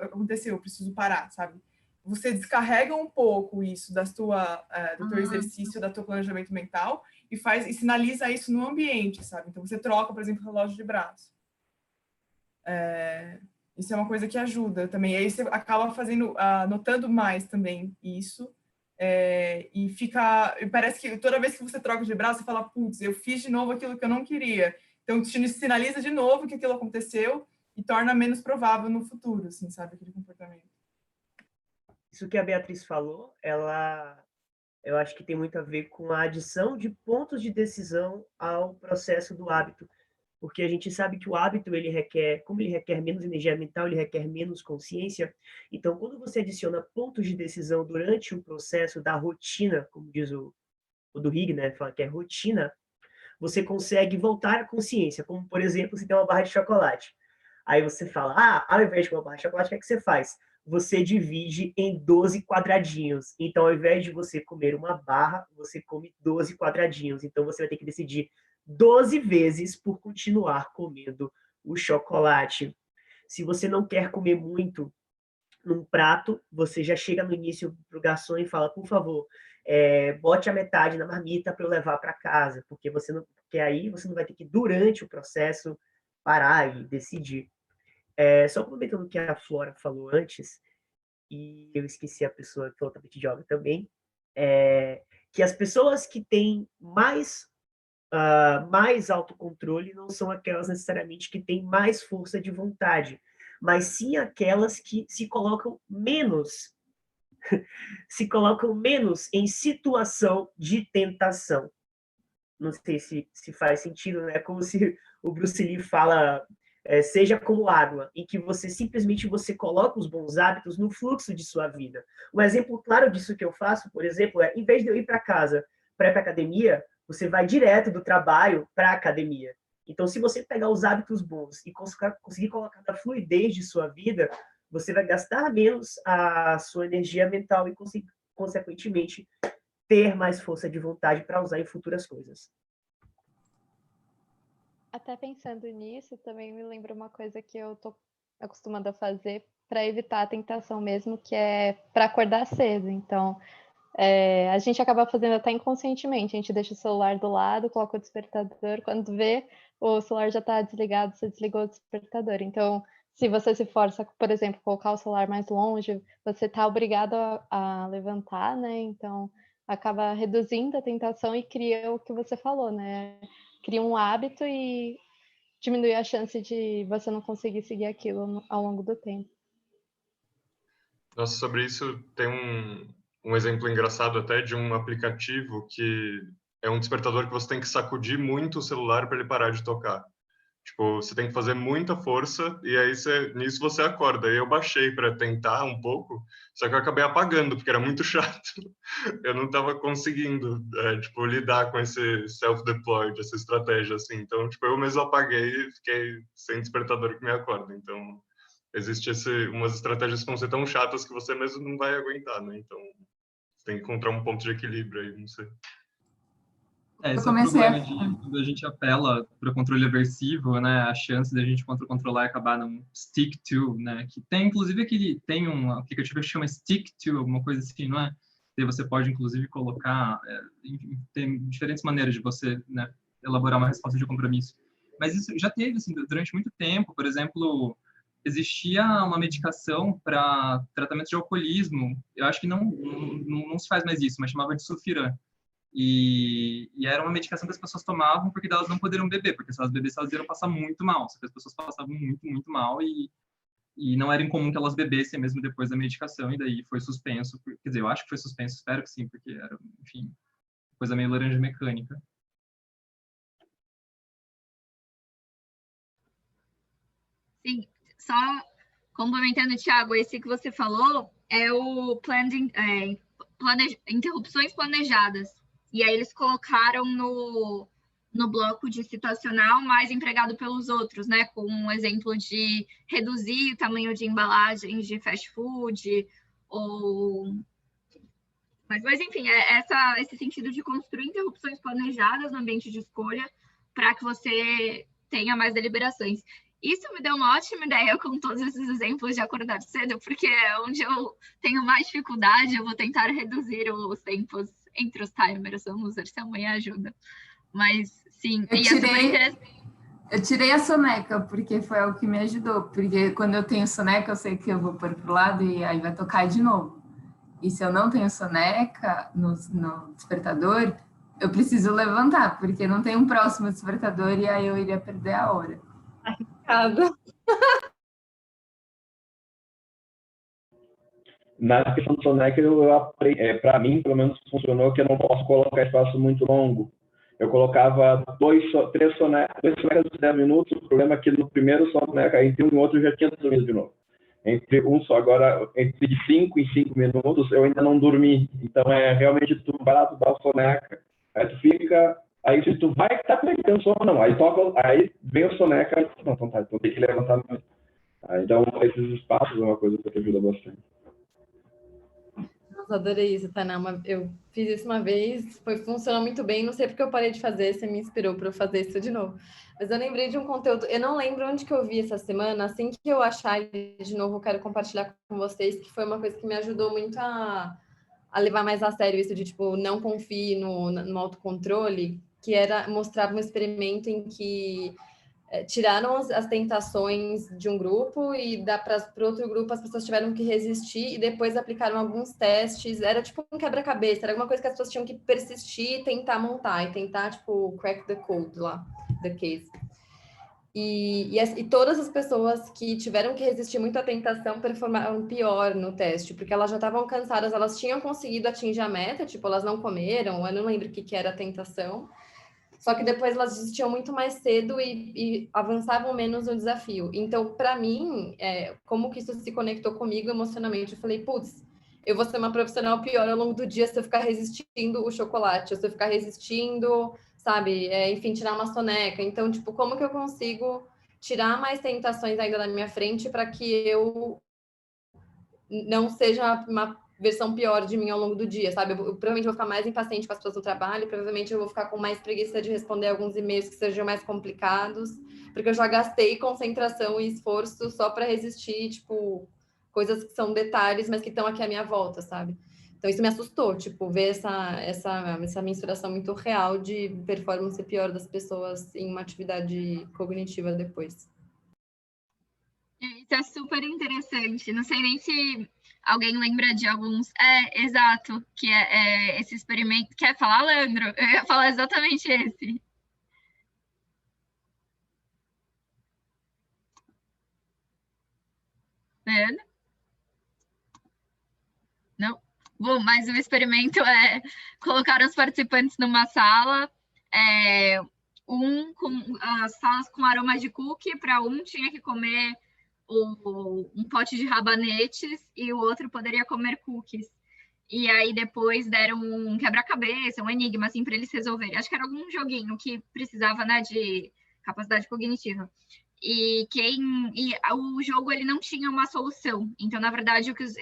aconteceu, eu preciso parar, sabe? Você descarrega um pouco isso do teu exercício, do teu planejamento mental e sinaliza isso no ambiente, sabe? Então, você troca, por exemplo, o relógio de braço. Isso é uma coisa que ajuda também. E aí você acaba notando mais também isso. E parece que toda vez que você troca de braço, você fala, putz, eu fiz de novo aquilo que eu não queria. Então, te sinaliza de novo que aquilo aconteceu e torna menos provável no futuro, assim, sabe, aquele comportamento. Isso que a Beatriz falou, eu acho que tem muito a ver com a adição de pontos de decisão ao processo do hábito, porque a gente sabe que o hábito, como ele requer menos energia mental, ele requer menos consciência. Então, quando você adiciona pontos de decisão durante o processo da rotina, como diz o do Higg, né, fala que é rotina, você consegue voltar à consciência, como, por exemplo, você tem uma barra de chocolate. Aí você fala, ao invés de uma barra de chocolate, o que você faz? Você divide em 12 quadradinhos. Então, ao invés de você comer uma barra, você come 12 quadradinhos. Então, você vai ter que decidir 12 vezes por continuar comendo o chocolate. Se você não quer comer muito num prato, você já chega no início pro garçom e fala, por favor, bote a metade na marmita para eu levar para casa, porque aí você não vai ter que, durante o processo, parar e decidir. Só complementando o que a Flora falou antes, e eu esqueci a pessoa que falou tapete de yoga também, que as pessoas que têm mais autocontrole não são aquelas necessariamente que têm mais força de vontade, mas sim aquelas que se colocam menos em situação de tentação. Não sei se faz sentido, né? É como se o Bruce Lee fala, seja como água, em que você simplesmente coloca os bons hábitos no fluxo de sua vida. Um exemplo claro disso que eu faço, por exemplo, em vez de eu ir para casa para ir para academia, você vai direto do trabalho para a academia. Então, se você pegar os hábitos bons e conseguir colocar na fluidez de sua vida, você vai gastar menos a sua energia mental e, consequentemente, ter mais força de vontade para usar em futuras coisas. Até pensando nisso, também me lembra uma coisa que eu tô acostumada a fazer para evitar a tentação mesmo, que é para acordar cedo. Então, a gente acaba fazendo até inconscientemente. A gente deixa o celular do lado, coloca o despertador. Quando vê, o celular já está desligado, você desligou o despertador. Então, se você se força, por exemplo, colocar o celular mais longe, você está obrigado a levantar, né? Então, acaba reduzindo a tentação e cria o que você falou, né? Cria um hábito e diminui a chance de você não conseguir seguir aquilo ao longo do tempo. Nossa, sobre isso tem um exemplo engraçado até de um aplicativo que é um despertador que você tem que sacudir muito o celular para ele parar de tocar. Tipo, você tem que fazer muita força e aí nisso você acorda. E eu baixei para tentar um pouco, só que eu acabei apagando, porque era muito chato. Eu não estava conseguindo, tipo, lidar com esse self-deployed, essa estratégia, assim. Então, tipo, eu mesmo apaguei e fiquei sem despertador que me acorda. Então, existe umas estratégias que vão ser tão chatas que você mesmo não vai aguentar, né? Então, você tem que encontrar um ponto de equilíbrio aí, não sei. Esse é o problema de quando a gente apela para o controle aversivo, né? A chance da gente controlar e acabar num stick to, né? Que tem, inclusive, tem um aplicativo que chama Stick to, alguma coisa assim, não é? E você pode, inclusive, colocar... tem diferentes maneiras de você, né, elaborar uma resposta de compromisso. Mas isso já teve, assim, durante muito tempo. Por exemplo, existia uma medicação para tratamento de alcoolismo. Eu acho que não se faz mais isso, mas chamava de Sulfiram. E era uma medicação que as pessoas tomavam porque elas não poderiam beber, porque se elas bebessem, elas iriam passar muito mal. Só que as pessoas passavam muito, muito mal e não era incomum que elas bebessem mesmo depois da medicação, e daí foi suspenso. Quer dizer, eu acho que foi suspenso, espero que sim, porque era, enfim, coisa meio laranja mecânica. Sim, só complementando, Thiago, esse que você falou é o interrupções planejadas. E aí eles colocaram no bloco de situacional mais empregado pelos outros, né? Com um exemplo de reduzir o tamanho de embalagens de fast food, ou... Mas enfim, esse sentido de construir interrupções planejadas no ambiente de escolha para que você tenha mais deliberações. Isso me deu uma ótima ideia com todos esses exemplos de acordar cedo, porque é onde eu tenho mais dificuldade, eu vou tentar reduzir os tempos entre os timers. Vamos ver se amanhã ajuda. Mas, sim, eu tirei a soneca, porque foi o que me ajudou. Porque quando eu tenho soneca, eu sei que eu vou pôr pro lado e aí vai tocar de novo. E se eu não tenho soneca no despertador, eu preciso levantar, porque não tem um próximo despertador e aí eu iria perder a hora. Na questão do soneca, para mim, pelo menos, funcionou que eu não posso colocar espaço muito longo. Eu colocava três sonecas de 10 minutos, o problema é que no primeiro soneca, entre um e outro, eu já tinha dormido de novo. Entre de 5 em 5 minutos, eu ainda não dormi. Então, realmente, tu vai lá, tu dá o soneca, aí tu fica... Aí, se tu vai, tá pegando sono ou não. Aí vem o soneca, aí não, então tá, então tem que levantar mais. Então, esses espaços é uma coisa que ajuda bastante. Nossa, adorei isso, Tainá. Eu fiz isso uma vez, funcionou muito bem. Não sei porque eu parei de fazer, você me inspirou para eu fazer isso de novo. Mas eu lembrei de um conteúdo, eu não lembro onde que eu vi essa semana. Assim que eu achar ele de novo, eu quero compartilhar com vocês, que foi uma coisa que me ajudou muito a levar mais a sério isso de, tipo, não confie no autocontrole, que era mostrar um experimento em que tiraram as tentações de um grupo e para outro grupo as pessoas tiveram que resistir e depois aplicaram alguns testes. Era tipo um quebra-cabeça, era alguma coisa que as pessoas tinham que persistir e tentar montar, e tentar, tipo, crack the code lá, the case. E todas as pessoas que tiveram que resistir muito à tentação performaram pior no teste, porque elas já estavam cansadas, elas tinham conseguido atingir a meta, tipo, elas não comeram, eu não lembro o que era a tentação, só que depois elas desistiam muito mais cedo e avançavam menos no desafio. Então, para mim, como que isso se conectou comigo emocionalmente? Eu falei, putz, eu vou ser uma profissional pior ao longo do dia se eu ficar resistindo o chocolate, se eu ficar resistindo, sabe, enfim, tirar uma soneca. Então, tipo, como que eu consigo tirar mais tentações ainda na minha frente para que eu não seja uma versão pior de mim ao longo do dia, sabe? Eu provavelmente vou ficar mais impaciente com as pessoas do trabalho, provavelmente eu vou ficar com mais preguiça de responder alguns e-mails que sejam mais complicados, porque eu já gastei concentração e esforço só para resistir, tipo, coisas que são detalhes, mas que estão aqui à minha volta, sabe? Então isso me assustou, tipo, ver essa mensuração muito real de performance pior das pessoas em uma atividade cognitiva depois. Isso é super interessante. Não sei nem se alguém lembra de alguns... exato, que é esse experimento... Quer falar, Leandro? Eu ia falar exatamente esse. Leandro? Não? Bom, mas o experimento é colocar os participantes numa sala, com as salas com aroma de cookie, para um tinha que comer um pote de rabanetes e o outro poderia comer cookies. E aí depois deram um quebra-cabeça, um enigma, assim, para eles resolverem. Acho que era algum joguinho que precisava, né, de capacidade cognitiva. E o jogo, ele não tinha uma solução. Então, na verdade, o que os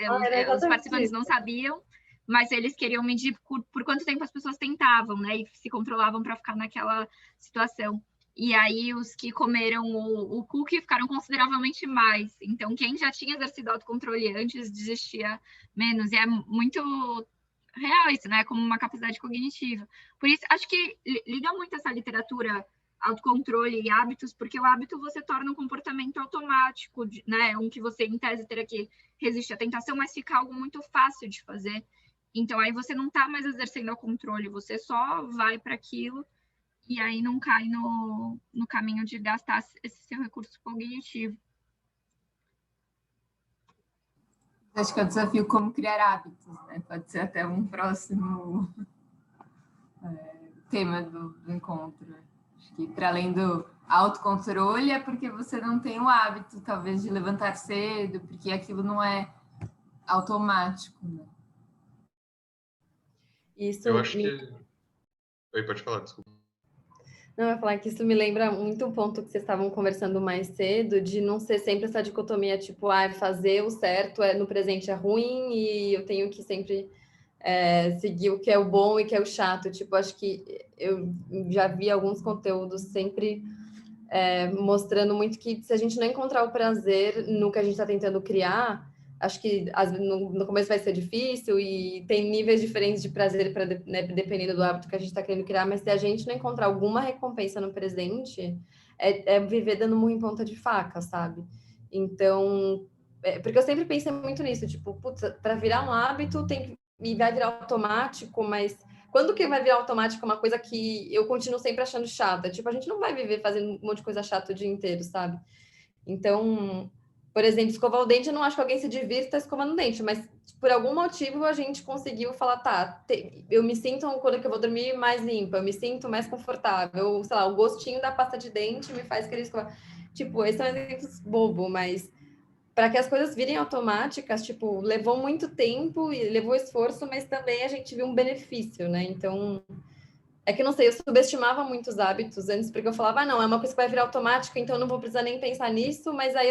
participantes não sabiam, mas eles queriam medir por quanto tempo as pessoas tentavam, né, e se controlavam para ficar naquela situação. E aí, os que comeram o cookie ficaram consideravelmente mais. Então, quem já tinha exercido autocontrole antes desistia menos. E é muito real isso, né? Como uma capacidade cognitiva. Por isso, acho que liga muito essa literatura autocontrole e hábitos, porque o hábito você torna um comportamento automático, né? Um que você, em tese, teria que resistir à tentação, mas fica algo muito fácil de fazer. Então, aí você não está mais exercendo o controle, você só vai para aquilo e aí não cai no caminho de gastar esse seu recurso cognitivo. Acho que é o desafio como criar hábitos, né? Pode ser até um próximo tema do encontro. Acho que para além do autocontrole é porque você não tem o hábito, talvez, de levantar cedo, porque aquilo não é automático, né? Isso Eu acho que... Oi, pode falar, desculpa. Não, eu ia falar que isso me lembra muito um ponto que vocês estavam conversando mais cedo, de não ser sempre essa dicotomia, tipo, fazer o certo no presente é ruim e eu tenho que sempre seguir o que é o bom e o que é o chato. Tipo, acho que eu já vi alguns conteúdos sempre mostrando muito que se a gente não encontrar o prazer no que a gente está tentando criar, acho que no começo vai ser difícil e tem níveis diferentes de prazer dependendo do hábito que a gente está querendo criar, mas se a gente não encontrar alguma recompensa no presente, é viver dando murro em ponta de faca, sabe? Então, porque eu sempre pensei muito nisso, tipo, putz, para virar um hábito e vai virar automático, mas quando que vai virar automático uma coisa que eu continuo sempre achando chata? Tipo, a gente não vai viver fazendo um monte de coisa chata o dia inteiro, sabe? Então, por exemplo, escovar o dente, eu não acho que alguém se divirta escovando o dente, mas por algum motivo a gente conseguiu falar, tá, eu me sinto quando eu vou dormir mais limpa, eu me sinto mais confortável, sei lá, o gostinho da pasta de dente me faz querer escovar. Tipo, esse é um exemplo bobo, mas para que as coisas virem automáticas, tipo, levou muito tempo e levou esforço, mas também a gente viu um benefício, né? Então, é que não sei, eu subestimava muito os hábitos antes, porque eu falava, não, é uma coisa que vai virar automática, então eu não vou precisar nem pensar nisso, mas aí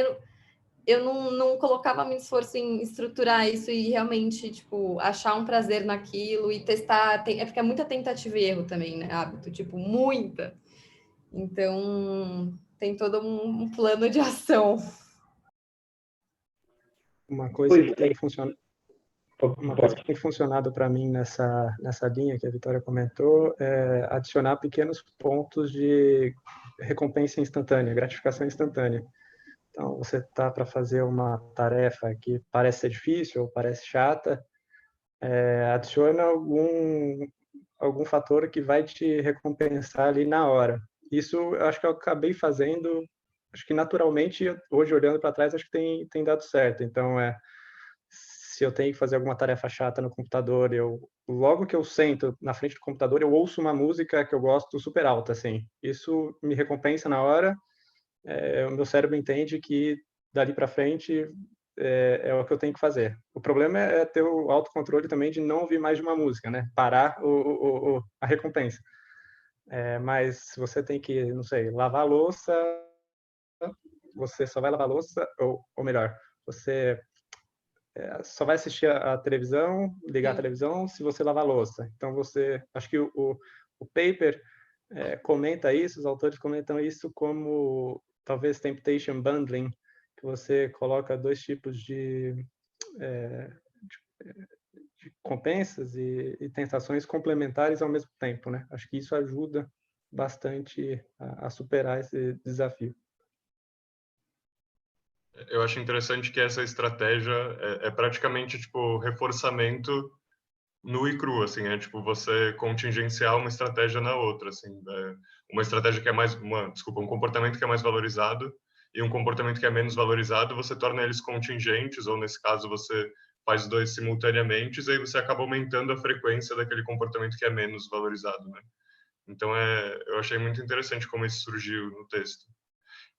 eu não colocava muito esforço em estruturar isso e realmente, tipo, achar um prazer naquilo e testar. É porque é muita tentativa e erro também, né? Hábito, tipo, muita. Então, tem todo um plano de ação. Uma coisa que tem funcionado. Uma coisa que tem funcionado para mim nessa linha que a Vitória comentou é adicionar pequenos pontos de recompensa instantânea, gratificação instantânea. Então, você está para fazer uma tarefa que parece ser difícil ou parece chata, adiciona algum fator que vai te recompensar ali na hora. Isso eu acho que eu acabei fazendo, acho que naturalmente, hoje olhando para trás, acho que tem dado certo. Então, se eu tenho que fazer alguma tarefa chata no computador, logo que eu sento na frente do computador, eu ouço uma música que eu gosto super alta, assim. Isso me recompensa na hora. O meu cérebro entende que dali para frente é o que eu tenho que fazer. O problema é ter o autocontrole também de não ouvir mais de uma música, né? Parar a recompensa. Mas você tem que, não sei, lavar a louça, você só vai lavar a louça, ou melhor, você só vai assistir a televisão, ligar a televisão se você lavar a louça. Então, acho que o paper comenta isso, os autores comentam isso como talvez temptation bundling, que você coloca dois tipos de compensas e tentações complementares ao mesmo tempo, né? Acho que isso ajuda bastante a superar esse desafio. Eu acho interessante que essa estratégia é praticamente tipo reforçamento nu e cru, assim, tipo você contingenciar uma estratégia na outra, assim, uma estratégia que é um comportamento que é mais valorizado e um comportamento que é menos valorizado, você torna eles contingentes, ou nesse caso você faz os dois simultaneamente, e aí você acaba aumentando a frequência daquele comportamento que é menos valorizado, né? Então eu achei muito interessante como isso surgiu no texto.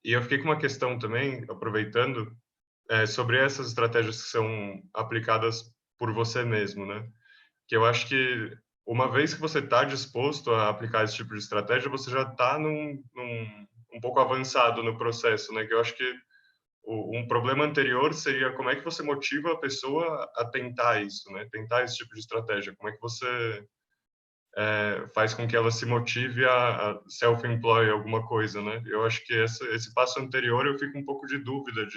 E eu fiquei com uma questão também, aproveitando, sobre essas estratégias que são aplicadas por você mesmo, né? Que eu acho que uma vez que você está disposto a aplicar esse tipo de estratégia, você já está um pouco avançado no processo, né? Que eu acho que um problema anterior seria como é que você motiva a pessoa a tentar isso, né? Tentar esse tipo de estratégia. Como é que você faz com que ela se motive a self-employ alguma coisa, né? Eu acho que esse passo anterior eu fico um pouco de dúvida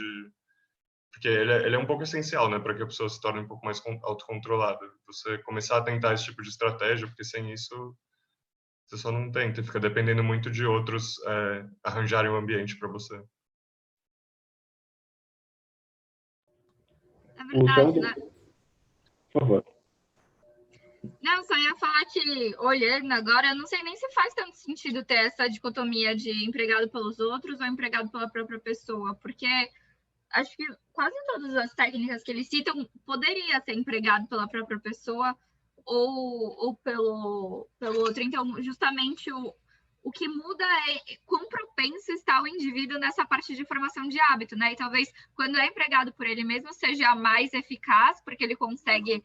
porque ele é um pouco essencial, né, para que a pessoa se torne um pouco mais autocontrolada. Você começar a tentar esse tipo de estratégia, porque sem isso você só não tenta, fica dependendo muito de outros arranjarem um ambiente para você. É verdade, né? Por favor. Não, só ia falar que, olhando agora, eu não sei nem se faz tanto sentido ter essa dicotomia de empregado pelos outros ou empregado pela própria pessoa, porque acho que quase todas as técnicas que eles citam poderia ser empregado pela própria pessoa ou pelo outro. Então, justamente O que muda é quão propenso está o indivíduo nessa parte de formação de hábito, né? E talvez quando é empregado por ele mesmo seja mais eficaz, porque ele consegue,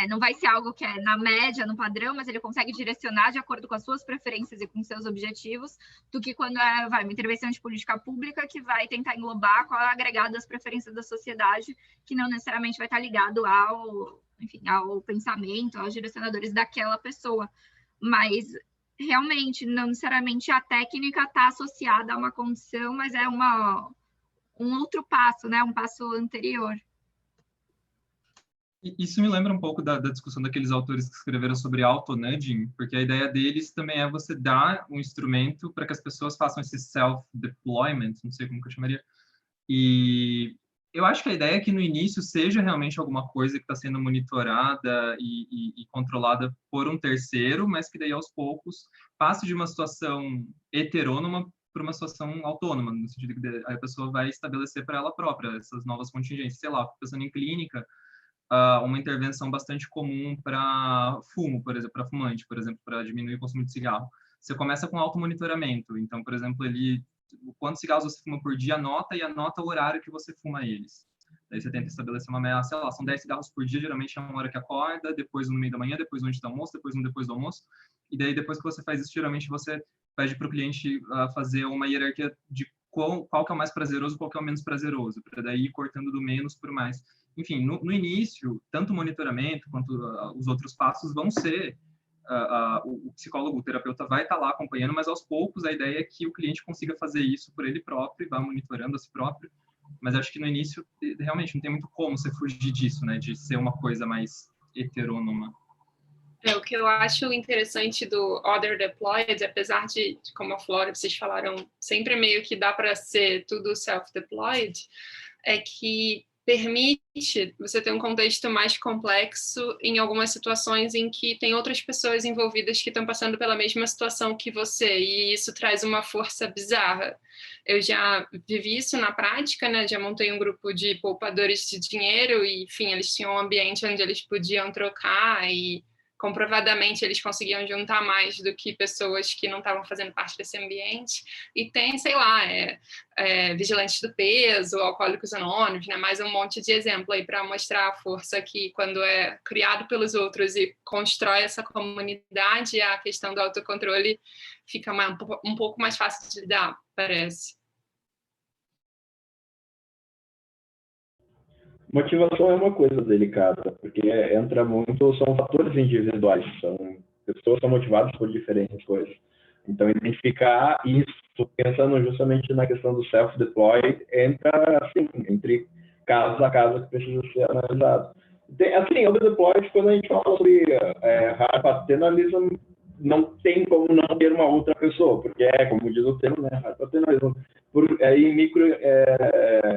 não vai ser algo que é na média, no padrão, mas ele consegue direcionar de acordo com as suas preferências e com seus objetivos, do que quando é uma intervenção de política pública que vai tentar englobar qual é o agregado das preferências da sociedade, que não necessariamente vai estar ligado ao pensamento, aos direcionadores daquela pessoa. Mas realmente, não necessariamente a técnica está associada a uma condição, mas é um outro passo, né? Um passo anterior. Isso me lembra um pouco da discussão daqueles autores que escreveram sobre auto-nudging, porque a ideia deles também é você dar um instrumento para que as pessoas façam esse self-deployment, não sei como que eu chamaria, e eu acho que a ideia é que no início seja realmente alguma coisa que está sendo monitorada e controlada por um terceiro, mas que daí aos poucos passe de uma situação heterônoma para uma situação autônoma, no sentido que a pessoa vai estabelecer para ela própria essas novas contingências. Sei lá, pensando em clínica, uma intervenção bastante comum para fumo, por exemplo, para fumante, por exemplo, para diminuir o consumo de cigarro. Você começa com automonitoramento. Então, por exemplo, quantos cigarros você fuma por dia, anota o horário que você fuma eles. Daí você tenta estabelecer uma meta, sei lá, são 10 cigarros por dia, geralmente é uma hora que acorda, depois no meio da manhã, depois antes do almoço, depois depois do almoço. E daí, depois que você faz isso, geralmente você pede para o cliente fazer uma hierarquia de qual que é o mais prazeroso, qual que é o menos prazeroso, para daí ir cortando do menos para o mais. Enfim, no início, tanto o monitoramento quanto os outros passos vão ser o psicólogo, o terapeuta vai estar lá acompanhando, mas aos poucos a ideia é que o cliente consiga fazer isso por ele próprio e vá monitorando a si próprio. Mas acho que no início, realmente, não tem muito como você fugir disso, né? De ser uma coisa mais heterônoma. O que eu acho interessante do Other Deployed, apesar de, como a Flora, vocês falaram, sempre meio que dá para ser tudo self-deployed, é que permite você ter um contexto mais complexo em algumas situações em que tem outras pessoas envolvidas que estão passando pela mesma situação que você, e isso traz uma força bizarra. Eu já vivi isso na prática, né? Já montei um grupo de poupadores de dinheiro e, enfim, eles tinham um ambiente onde eles podiam trocar e comprovadamente eles conseguiam juntar mais do que pessoas que não estavam fazendo parte desse ambiente. E tem, sei lá, Vigilantes do Peso, Alcoólicos Anônimos, né? Mais um monte de exemplo aí para mostrar a força que, quando é criado pelos outros e constrói essa comunidade, a questão do autocontrole fica um pouco mais fácil de lidar, parece. Motivação é uma coisa delicada, porque entra muito, são fatores individuais, pessoas são motivadas por diferentes coisas. Então, identificar isso, pensando justamente na questão do self-deploy, entra, assim, entre casos a casos que precisa ser analisado. Assim, o deploy, quando a gente fala sobre paternalism, não tem como não ter uma outra pessoa, porque como diz o termo, né, paternalismo. Aí, micro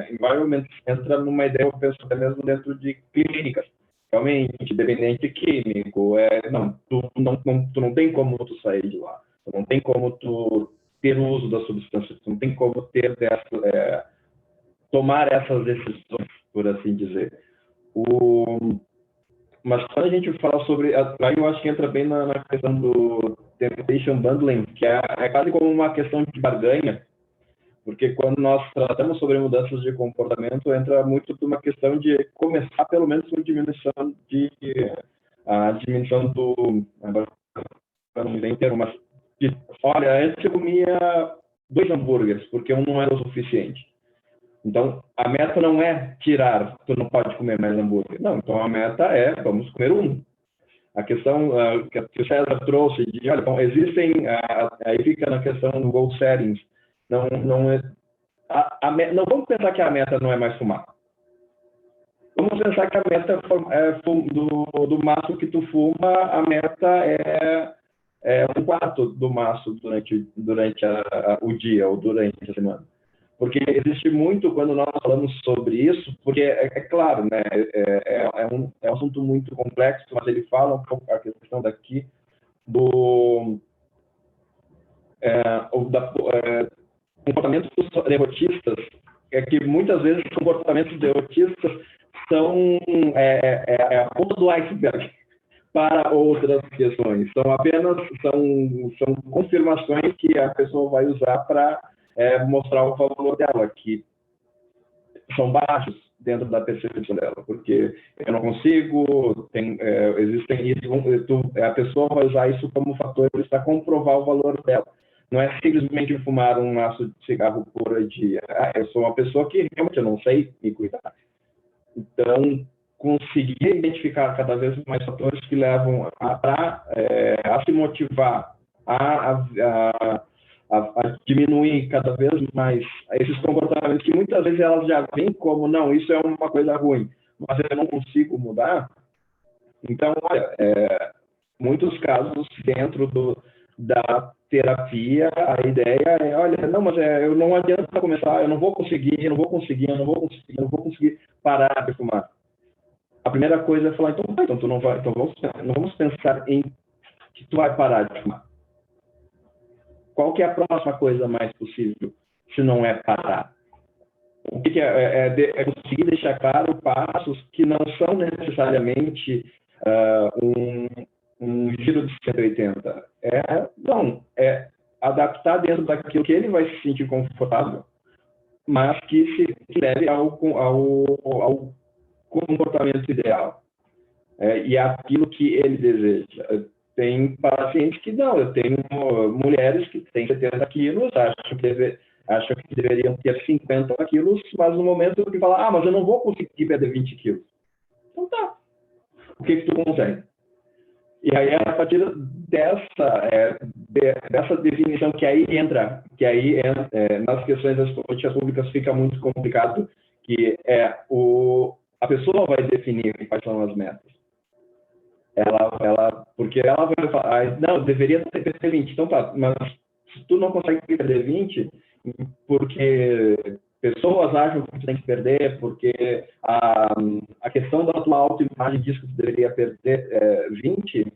environment entra numa ideia, eu penso até mesmo dentro de clínicas. Realmente, dependente químico, tu não tem como tu sair de lá. Tu não tem como tu ter o uso das substâncias, tu não tem como ter tomar essas decisões, por assim dizer. Mas quando a gente fala sobre... Aí eu acho que entra bem na questão do temptation bundling, que é quase como uma questão de barganha, porque quando nós tratamos sobre mudanças de comportamento, entra muito uma questão de começar, pelo menos, com a diminuição do... Agora não me lembro o termo, mas... Olha, antes eu comia 2 hambúrgueres, porque um não era o suficiente. Então, a meta não é tirar, tu não pode comer mais hambúrguer. Não, então a meta é, vamos comer um. A questão que o César trouxe, de, olha, então, existem, aí fica na questão do goal settings. Não vamos pensar que a meta não é mais fumar. Vamos pensar que a meta do maço que tu fuma, a meta é 1/4 do maço durante o dia ou durante a semana. Porque existe muito, quando nós falamos sobre isso, porque é claro, né, é um assunto muito complexo, mas ele fala um pouco a questão daqui do comportamentos derrotistas, que muitas vezes comportamentos derrotistas são a ponta do iceberg para outras questões. São apenas são confirmações que a pessoa vai usar para mostrar o valor dela, que são baixos dentro da percepção dela, porque eu não consigo, existem isso, a pessoa vai usar isso como fatores para comprovar o valor dela. Não é simplesmente fumar um maço de cigarro por dia. Eu sou uma pessoa que realmente eu não sei me cuidar. Então, conseguir identificar cada vez mais fatores que levam a se motivar, a diminuir cada vez mais esses comportamentos que muitas vezes elas já vêm como, não, isso é uma coisa ruim, mas eu não consigo mudar. Então, olha, muitos casos dentro da terapia, a ideia é, olha, não, mas eu não adianta começar, eu não vou conseguir parar de fumar. A primeira coisa é falar, então tu não vai, então vamos pensar em que tu vai parar de fumar. Qual que é a próxima coisa mais possível, se não é parar? O que é conseguir deixar claro passos que não são necessariamente um giro de 180. É adaptar dentro daquilo que ele vai se sentir confortável, mas que leve ao comportamento ideal. E aquilo que ele deseja. Tem pacientes que não, eu tenho mulheres que têm 70 quilos, acham que deveriam ter 50 quilos, mas no momento que falar, mas eu não vou conseguir perder 20 quilos. Então tá. O que tu consegue? E aí, a partir dessa definição, que aí entra nas questões das políticas públicas fica muito complicado, que a pessoa vai definir quais são as metas. Porque ela vai falar, não, deveria ter 20, então tá, mas se tu não consegue perder 20, porque pessoas acham que tu tem que perder, porque a questão da tua autoimagem diz que tu deveria perder 20,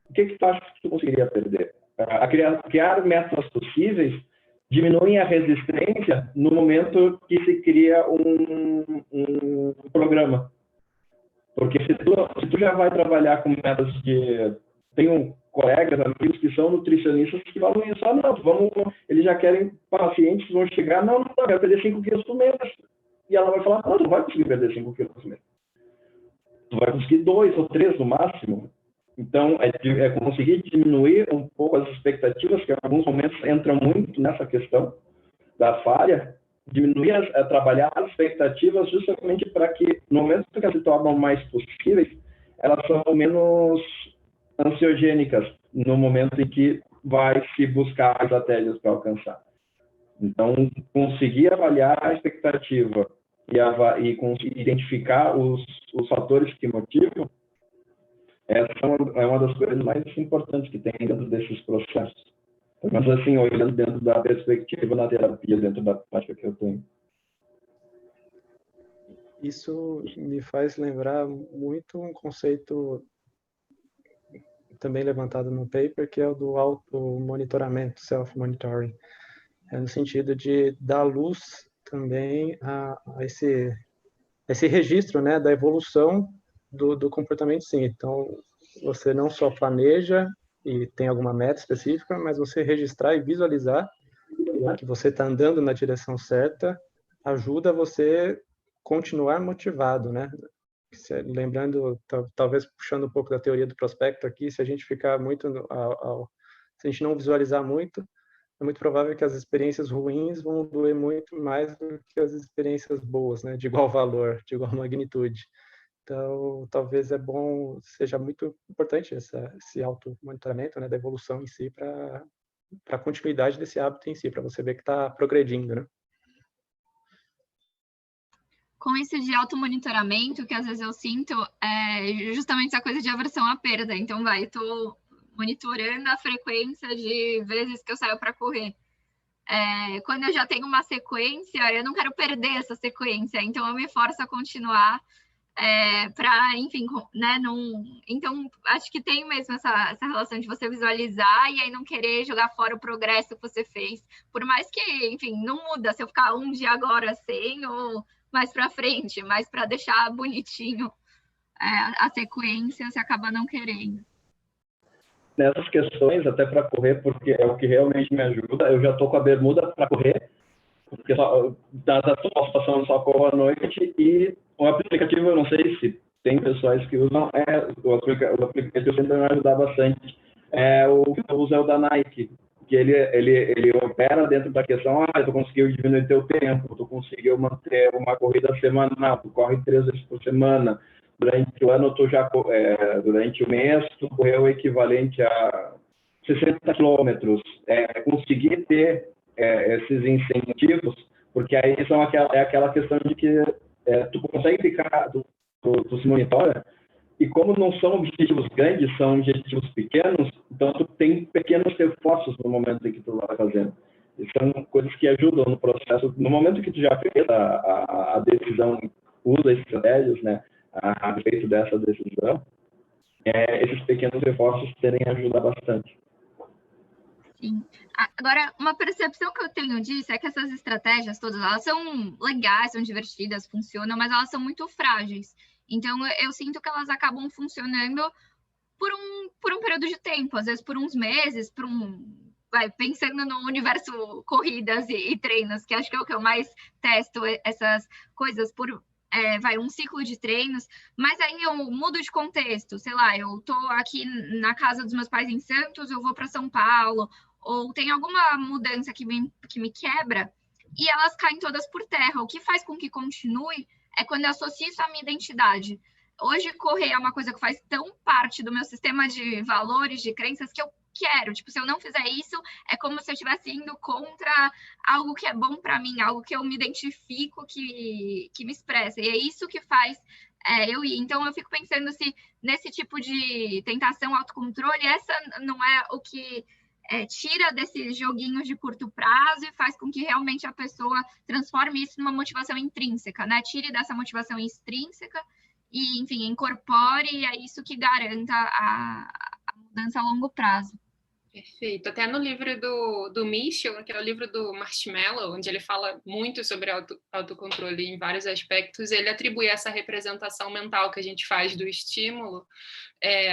o que tu acha que tu conseguiria perder? Criar metas possíveis diminuem a resistência no momento que se cria um programa. Porque se tu já vai trabalhar com metas de... Tenho colegas, amigos que são nutricionistas que falam isso, eles já querem pacientes que vão chegar, não, eu quero perder 5 quilos por mês. E ela vai falar, não, tu não vai conseguir perder 5 quilos por mês. Tu vai conseguir 2 ou 3 no máximo. Então, é conseguir diminuir um pouco as expectativas, que em alguns momentos entram muito nessa questão da falha, trabalhar as expectativas justamente para que, no momento que elas se tornam mais possíveis, elas são menos ansiogênicas no momento em que vai se buscar estratégias para alcançar. Então, conseguir avaliar a expectativa e conseguir identificar os fatores que motivam é uma das coisas mais importantes que tem dentro desses processos. Mas assim, olhando dentro da perspectiva na terapia, dentro da prática que eu tenho. Isso me faz lembrar muito um conceito também levantado no paper, que é o do auto-monitoramento, self-monitoring. No sentido de dar luz também a esse registro, né, da evolução do comportamento, sim. Então, você não só planeja e tem alguma meta específica, mas você registrar e visualizar que você está andando na direção certa ajuda você continuar motivado, né? Lembrando, talvez puxando um pouco da teoria do prospecto aqui, se a gente ficar muito, se a gente não visualizar muito, é muito provável que as experiências ruins vão doer muito mais do que as experiências boas, né? De igual valor, de igual magnitude. Então, talvez seja muito importante esse auto-monitoramento, né, da evolução em si para a continuidade desse hábito em si, para você ver que está progredindo, né? Com isso de automonitoramento, que às vezes eu sinto, é justamente essa coisa de aversão à perda. Então, estou monitorando a frequência de vezes que eu saio para correr. Quando eu já tenho uma sequência, eu não quero perder essa sequência, então eu me forço a continuar para, enfim, né, então acho que tem mesmo essa relação de você visualizar e aí não querer jogar fora o progresso que você fez, por mais que, enfim, não muda se eu ficar um dia agora sem ou mais para frente, mas para deixar bonitinho a sequência, você acaba não querendo. nessas questões, até para correr, porque é o que realmente me ajuda. Eu já estou com a bermuda para correr, porque dada a situação, só corro à noite, e o aplicativo, eu não sei se tem pessoas que usam, o aplicativo sempre me ajuda bastante. O que eu uso é o da Nike, que ele opera dentro da questão, tu conseguiu diminuir teu tempo, tu conseguiu manter uma corrida semanal, tu corre 3 vezes por semana, durante o ano, durante o mês, tu correu o equivalente a 60 quilômetros. Conseguir ter esses incentivos, porque aí é aquela questão de que tu consegue ficar, tu se monitora, e como não são objetivos grandes, são objetivos pequenos, então tu tem pequenos reforços no momento em que tu vai fazendo. E são coisas que ajudam no processo. No momento que tu já fez a decisão, usa estratégias, né, a respeito dessa decisão, esses pequenos reforços tendem a ajudar bastante. Sim. Agora, uma percepção que eu tenho disso é que essas estratégias todas, elas são legais, são divertidas, funcionam, mas elas são muito frágeis. Então, eu sinto que elas acabam funcionando por um período de tempo, às vezes por uns meses, pensando no universo corridas e treinos, que acho que é o que eu mais testo, essas coisas um ciclo de treinos, mas aí eu mudo de contexto, sei lá, eu tô aqui na casa dos meus pais em Santos, eu vou para São Paulo, ou tem alguma mudança que me quebra, e elas caem todas por terra. O que faz com que continue é quando eu associo isso à minha identidade. Hoje, correr é uma coisa que faz tão parte do meu sistema de valores, de crenças, que eu quero. Tipo, se eu não fizer isso, é como se eu estivesse indo contra algo que é bom para mim, algo que eu me identifico, que me expressa. E é isso que faz eu ir. Então, eu fico pensando se nesse tipo de tentação, autocontrole, essa não é o que tira desses joguinhos de curto prazo e faz com que realmente a pessoa transforme isso numa motivação intrínseca, né? Tire dessa motivação extrínseca e, enfim, incorpore, e é isso que garanta a mudança a longo prazo. Perfeito. Até no livro do Michel, que é o livro do Marshmallow, onde ele fala muito sobre autocontrole em vários aspectos, ele atribui essa representação mental que a gente faz do estímulo,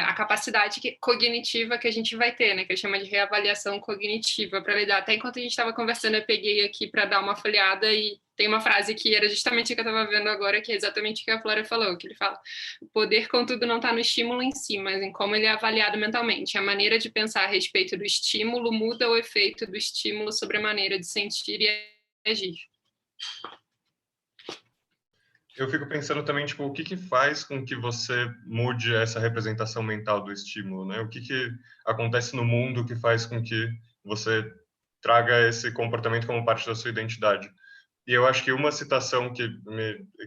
a capacidade cognitiva que a gente vai ter, né, que ele chama de reavaliação cognitiva, para lidar. Até enquanto a gente estava conversando, eu peguei aqui para dar uma folhada e tem uma frase que era justamente a que eu estava vendo agora, que é exatamente o que a Flora falou, que ele fala: o poder, contudo, não está no estímulo em si, mas em como ele é avaliado mentalmente. A maneira de pensar a respeito do estímulo muda o efeito do estímulo sobre a maneira de sentir e agir. Eu fico pensando também, tipo, o que faz com que você mude essa representação mental do estímulo, né? O que acontece no mundo que faz com que você traga esse comportamento como parte da sua identidade? E eu acho que uma citação que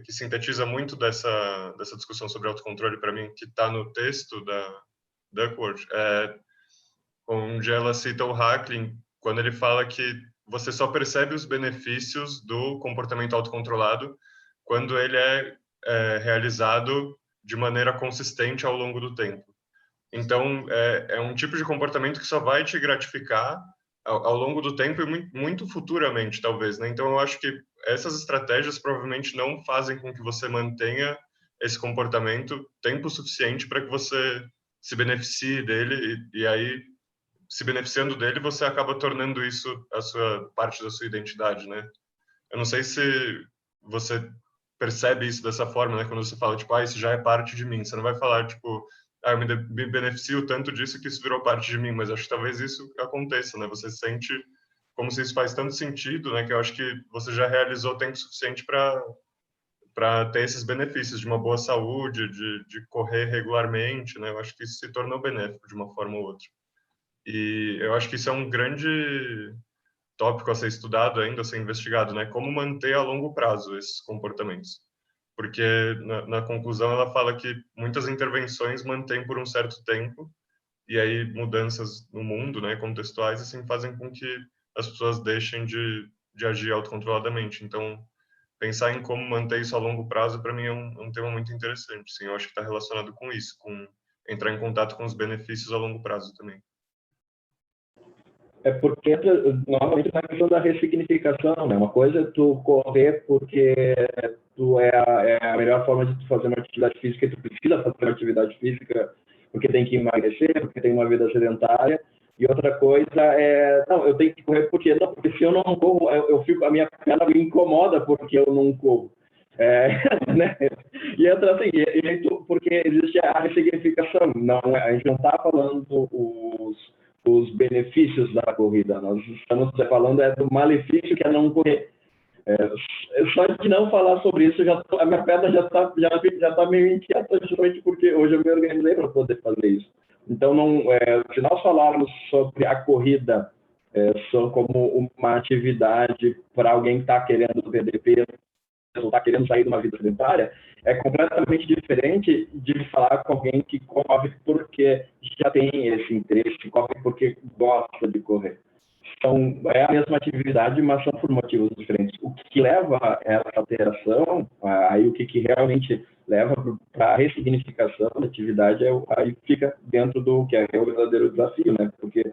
sintetiza muito dessa discussão sobre autocontrole para mim, que está no texto da Duckworth, onde ela cita o Hacklin, quando ele fala que você só percebe os benefícios do comportamento autocontrolado quando ele é realizado de maneira consistente ao longo do tempo. Então, é um tipo de comportamento que só vai te gratificar ao longo do tempo e muito futuramente, talvez, né? Então, eu acho que essas estratégias provavelmente não fazem com que você mantenha esse comportamento tempo suficiente para que você se beneficie dele e aí, se beneficiando dele, você acaba tornando isso a sua parte da sua identidade, né? Eu não sei se você percebe isso dessa forma, né? Quando você fala, tipo, isso já é parte de mim. Você não vai falar, tipo, eu me beneficio tanto disso que isso virou parte de mim, mas acho que talvez isso aconteça, né? Você sente como se isso faz tanto sentido, né? Que eu acho que você já realizou tempo suficiente para ter esses benefícios de uma boa saúde, de correr regularmente, né? Eu acho que isso se tornou benéfico de uma forma ou outra. E eu acho que isso é um grande tópico a ser estudado ainda, a ser investigado, né? Como manter a longo prazo esses comportamentos. Porque na conclusão ela fala que muitas intervenções mantêm por um certo tempo e aí mudanças no mundo, né, contextuais, assim, fazem com que as pessoas deixem de agir autocontroladamente. Então, pensar em como manter isso a longo prazo, para mim, é um tema muito interessante. Sim, eu acho que está relacionado com isso, com entrar em contato com os benefícios a longo prazo também. É porque, normalmente, na questão da ressignificação, né? Uma coisa é tu correr porque tu é a melhor forma de tu fazer uma atividade física e tu precisa fazer uma atividade física porque tem que emagrecer, porque tem uma vida sedentária. E outra coisa é, não, eu tenho que correr porque se eu não corro, a minha perna me incomoda porque eu não corro. Né? E entra assim, porque existe a ressignificação. Não, a gente não está falando os benefícios da corrida, nós estamos falando do malefício que é não correr. Só de não falar sobre isso, a minha perna já tá meio inquieta, justamente porque hoje eu me organizei para poder fazer isso. Então, se nós falarmos sobre a corrida só como uma atividade para alguém que está querendo perder peso, ou está querendo sair de uma vida sedentária, é completamente diferente de falar com alguém que corre porque já tem esse interesse, corre porque gosta de correr. Então, é a mesma atividade, mas são por motivos diferentes. O que leva a essa alteração, aí o que realmente leva para a ressignificação da atividade, aí fica dentro do que é o verdadeiro desafio, né? Porque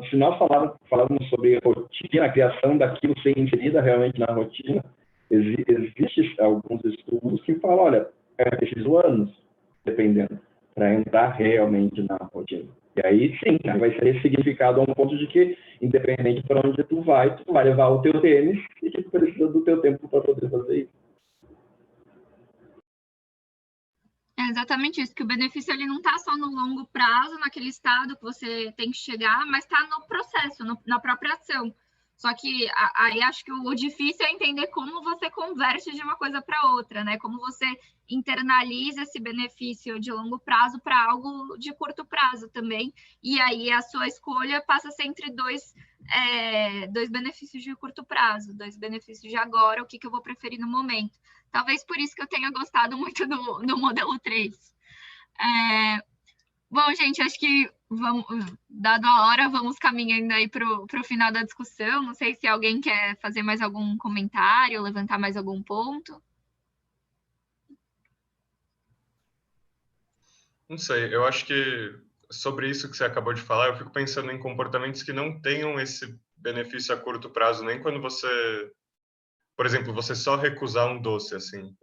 se nós falarmos sobre rotina, a criação daquilo ser inserida realmente na rotina, existem alguns estudos que falam, olha, é preciso anos, dependendo, para entrar realmente na rotina. E aí, sim, vai ser significado a um ponto de que, independente para onde tu vai levar o teu tênis e que tu precisa do teu tempo para poder fazer isso. É exatamente isso, que o benefício ele não está só no longo prazo, naquele estado que você tem que chegar, mas está no processo, na própria ação. Só que aí acho que o difícil é entender como você converte de uma coisa para outra, né? Como você internaliza esse benefício de longo prazo para algo de curto prazo também. E aí a sua escolha passa a ser entre dois benefícios de curto prazo, dois benefícios de agora, o que eu vou preferir no momento. Talvez por isso que eu tenha gostado muito do modelo 3. Bom, gente, acho que dado a hora, vamos caminhando aí para o final da discussão. Não sei se alguém quer fazer mais algum comentário, levantar mais algum ponto. Não sei, eu acho que sobre isso que você acabou de falar, eu fico pensando em comportamentos que não tenham esse benefício a curto prazo, nem quando você, por exemplo, você só recusar um doce, assim,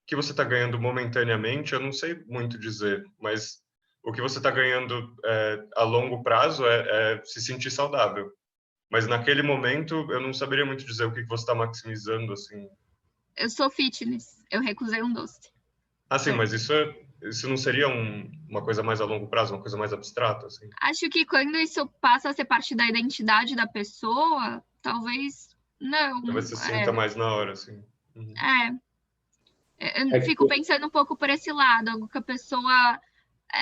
que você está ganhando momentaneamente, eu não sei muito dizer, mas o que você está ganhando a longo prazo é se sentir saudável. Mas naquele momento, eu não saberia muito dizer o que você está maximizando, assim. Eu sou fitness, eu recusei um doce. Ah, sim, mas isso não seria uma coisa mais a longo prazo, uma coisa mais abstrata, assim? Acho que quando isso passa a ser parte da identidade da pessoa, talvez não. Talvez você sinta mais na hora, assim. Uhum. Eu fico pensando um pouco por esse lado, algo que a pessoa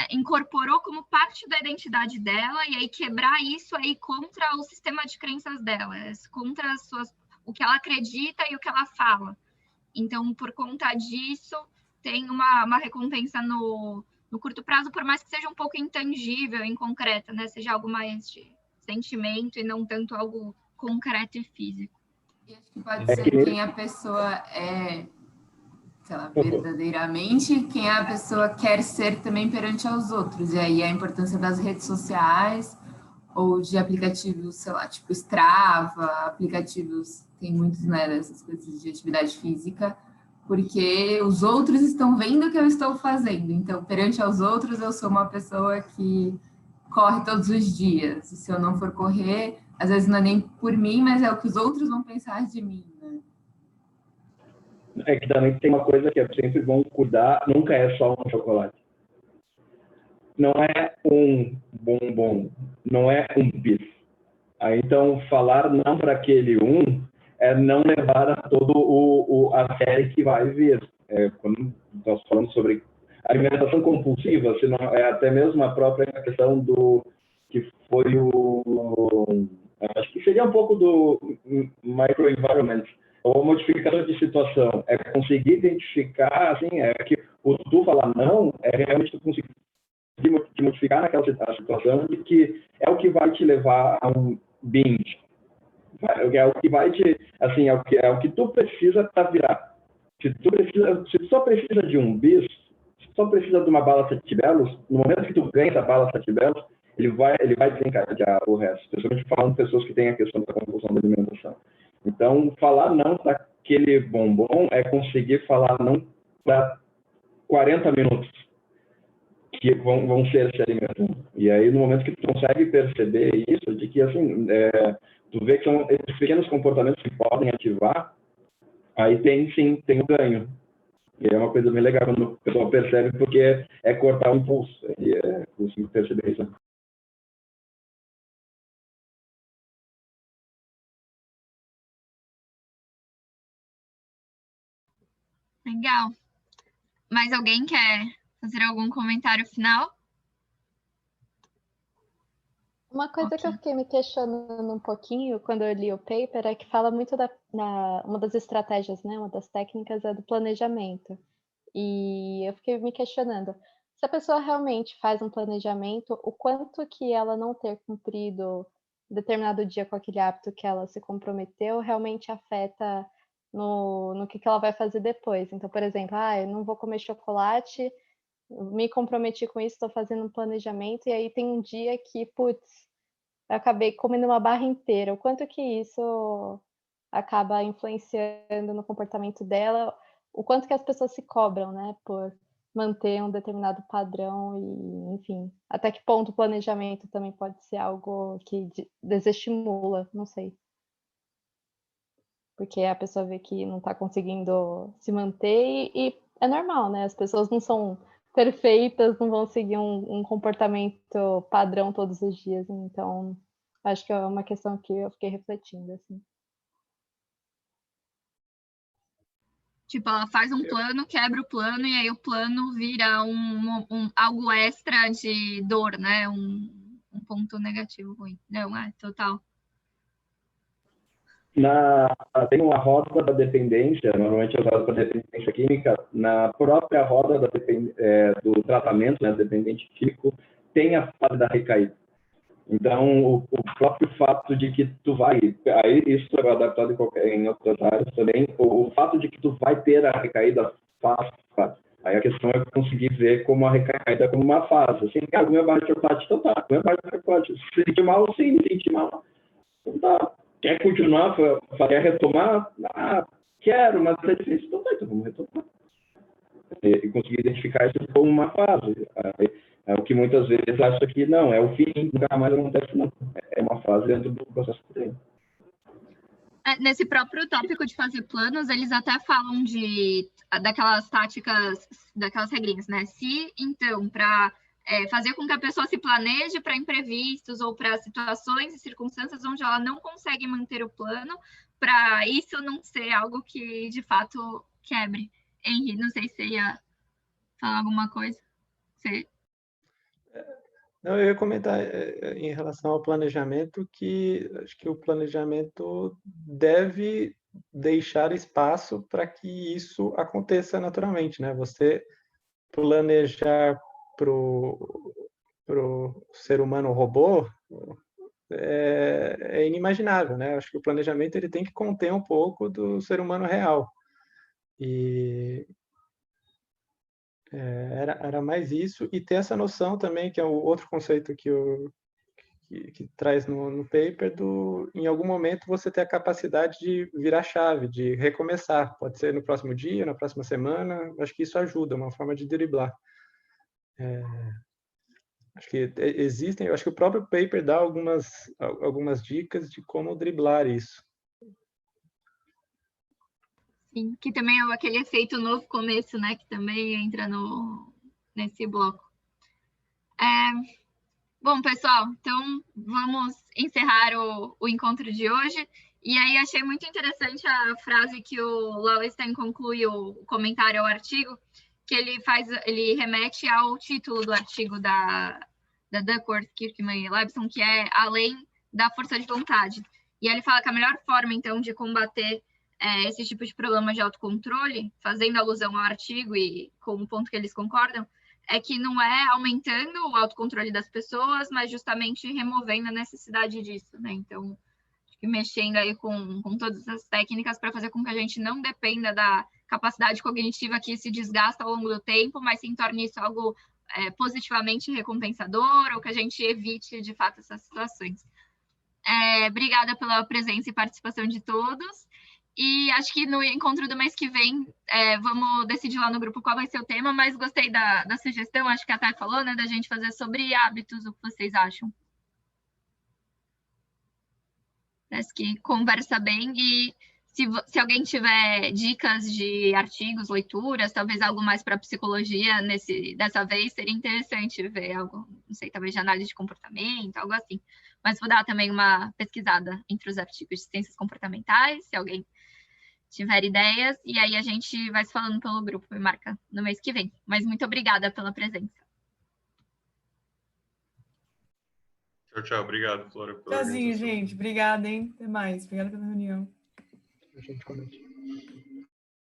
incorporou como parte da identidade dela, e aí quebrar isso aí contra o sistema de crenças dela, contra o que ela acredita e o que ela fala. Então, por conta disso, tem uma recompensa no curto prazo, por mais que seja um pouco intangível, inconcreta, né? Seja algo mais de sentimento e não tanto algo concreto e físico. E acho que pode ser quem a pessoa é, sei lá, verdadeiramente, quem a pessoa quer ser também perante aos outros. E aí a importância das redes sociais ou de aplicativos, sei lá, tipo Strava, aplicativos, tem muitos, né, dessas coisas de atividade física, porque os outros estão vendo o que eu estou fazendo. Então, perante aos outros, eu sou uma pessoa que corre todos os dias. E se eu não for correr, às vezes não é nem por mim, mas é o que os outros vão pensar de mim, né? É que também tem uma coisa que é sempre bom cuidar, nunca é só um chocolate. Não é um bombom, não é um bis. Então, falar não para aquele é não levar a todo a série que vai vir. Quando nós falamos sobre alimentação compulsiva, se não, é até mesmo a própria questão do que foi acho que seria um pouco do microenvironment, ou modificador de situação, é conseguir identificar, assim, que o tu falar não, é realmente tu conseguir te modificar naquela situação de que é o que vai te levar a um binge. É o que vai te, assim, é o que tu precisa para virar. Se tu só precisa de um bis, se tu só precisa de uma bala Sete Belos, no momento que tu ganha essa bala Sete Belos, ele vai desencadear o resto, especialmente falando de pessoas que têm a questão da compulsão da alimentação. Então, falar não para aquele bombom é conseguir falar não para 40 minutos. que vão ser se alimentando. E aí, no momento que tu consegue perceber isso, de que, assim, tu vê que são esses pequenos comportamentos que podem ativar, aí tem o ganho. E é uma coisa bem legal quando o pessoal percebe, porque é cortar o impulso. E é consigo perceber isso. Legal. Mais alguém quer fazer algum comentário final? Uma coisa que eu fiquei me questionando um pouquinho quando eu li o paper é que fala muito uma das estratégias, né, uma das técnicas é do planejamento. E eu fiquei me questionando, se a pessoa realmente faz um planejamento, o quanto que ela não ter cumprido determinado dia com aquele hábito que ela se comprometeu realmente afeta no que ela vai fazer depois. Então, por exemplo, eu não vou comer chocolate, me comprometi com isso, estou fazendo um planejamento, e aí tem um dia que, putz, eu acabei comendo uma barra inteira. O quanto que isso acaba influenciando no comportamento dela, o quanto que as pessoas se cobram, né, por manter um determinado padrão e, enfim, até que ponto o planejamento também pode ser algo que desestimula, não sei. Porque a pessoa vê que não está conseguindo se manter e é normal, né? As pessoas não são perfeitas, não vão seguir um comportamento padrão todos os dias. Então, acho que é uma questão que eu fiquei refletindo, assim. Tipo, ela faz um plano, quebra o plano, e aí o plano vira algo extra de dor, né? Um ponto negativo ruim. Não, total. Tem uma roda da dependência, normalmente é usada para dependência química, na própria roda do tratamento, né, dependente químico, tem a fase da recaída. Então, o próprio fato de que tu vai, aí isso é adaptado em outras áreas também, o fato de que tu vai ter a recaída faz. Aí a questão é conseguir ver como a recaída como uma fase. Assim, comer barra de chocolate, então tá, comer barra de chocolate. Se sentir mal, sim, se sentir mal. Então tá. Quer continuar, quer retomar? Quero, mas é difícil. Então tá, então vamos retomar. E conseguir identificar isso como uma fase. É o que muitas vezes acha que não, é o fim, nunca mais acontece, não. É uma fase dentro do processo que tem. Nesse próprio tópico de fazer planos, eles até falam daquelas táticas, daquelas regrinhas, né? Se, então, para fazer com que a pessoa se planeje para imprevistos ou para situações e circunstâncias onde ela não consegue manter o plano, para isso não ser algo que, de fato, quebre. Henry, não sei se você ia falar alguma coisa. Não, eu ia comentar em relação ao planejamento que acho que o planejamento deve deixar espaço para que isso aconteça naturalmente, né? Você planejar pro ser humano robô é inimaginável, né? Acho que o planejamento ele tem que conter um pouco do ser humano real. E era mais isso, e ter essa noção também, que é o outro conceito que traz no paper, em algum momento você ter a capacidade de virar chave, de recomeçar. Pode ser no próximo dia, na próxima semana, acho que isso ajuda, uma forma de driblar. Acho que existem, eu acho que o próprio paper dá algumas dicas de como driblar isso. Sim, que também é aquele efeito novo começo, né? Que também entra nesse bloco. Bom, pessoal, então vamos encerrar o encontro de hoje. E aí achei muito interessante a frase que o Lowenstein conclui o comentário ao artigo, que ele remete ao título do artigo da Duckworth, Kirkman e Leibson, que é Além da Força de Vontade. E aí ele fala que a melhor forma, então, de combater esse tipo de problema de autocontrole, fazendo alusão ao artigo e com o ponto que eles concordam, é que não é aumentando o autocontrole das pessoas, mas justamente removendo a necessidade disso, né? Então, mexendo aí com todas as técnicas para fazer com que a gente não dependa da capacidade cognitiva que se desgasta ao longo do tempo, mas sim torne isso algo positivamente recompensador, ou que a gente evite, de fato, essas situações. Obrigada pela presença e participação de todos. E acho que no encontro do mês que vem, vamos decidir lá no grupo qual vai ser o tema, mas gostei da sugestão, acho que a Thay falou, né, da gente fazer sobre hábitos, o que vocês acham? Parece que conversa bem, e se alguém tiver dicas de artigos, leituras, talvez algo mais para psicologia dessa vez, seria interessante ver algo, não sei, talvez de análise de comportamento, algo assim. Mas vou dar também uma pesquisada entre os artigos de ciências comportamentais, se alguém tiver ideias, e aí a gente vai se falando pelo grupo e marca no mês que vem. Mas muito obrigada pela presença. Tchau, tchau. Obrigado, Flora, pela Tchauzinho, organização. gente. Obrigada, hein? Até mais. Obrigada pela reunião. A gente comenta.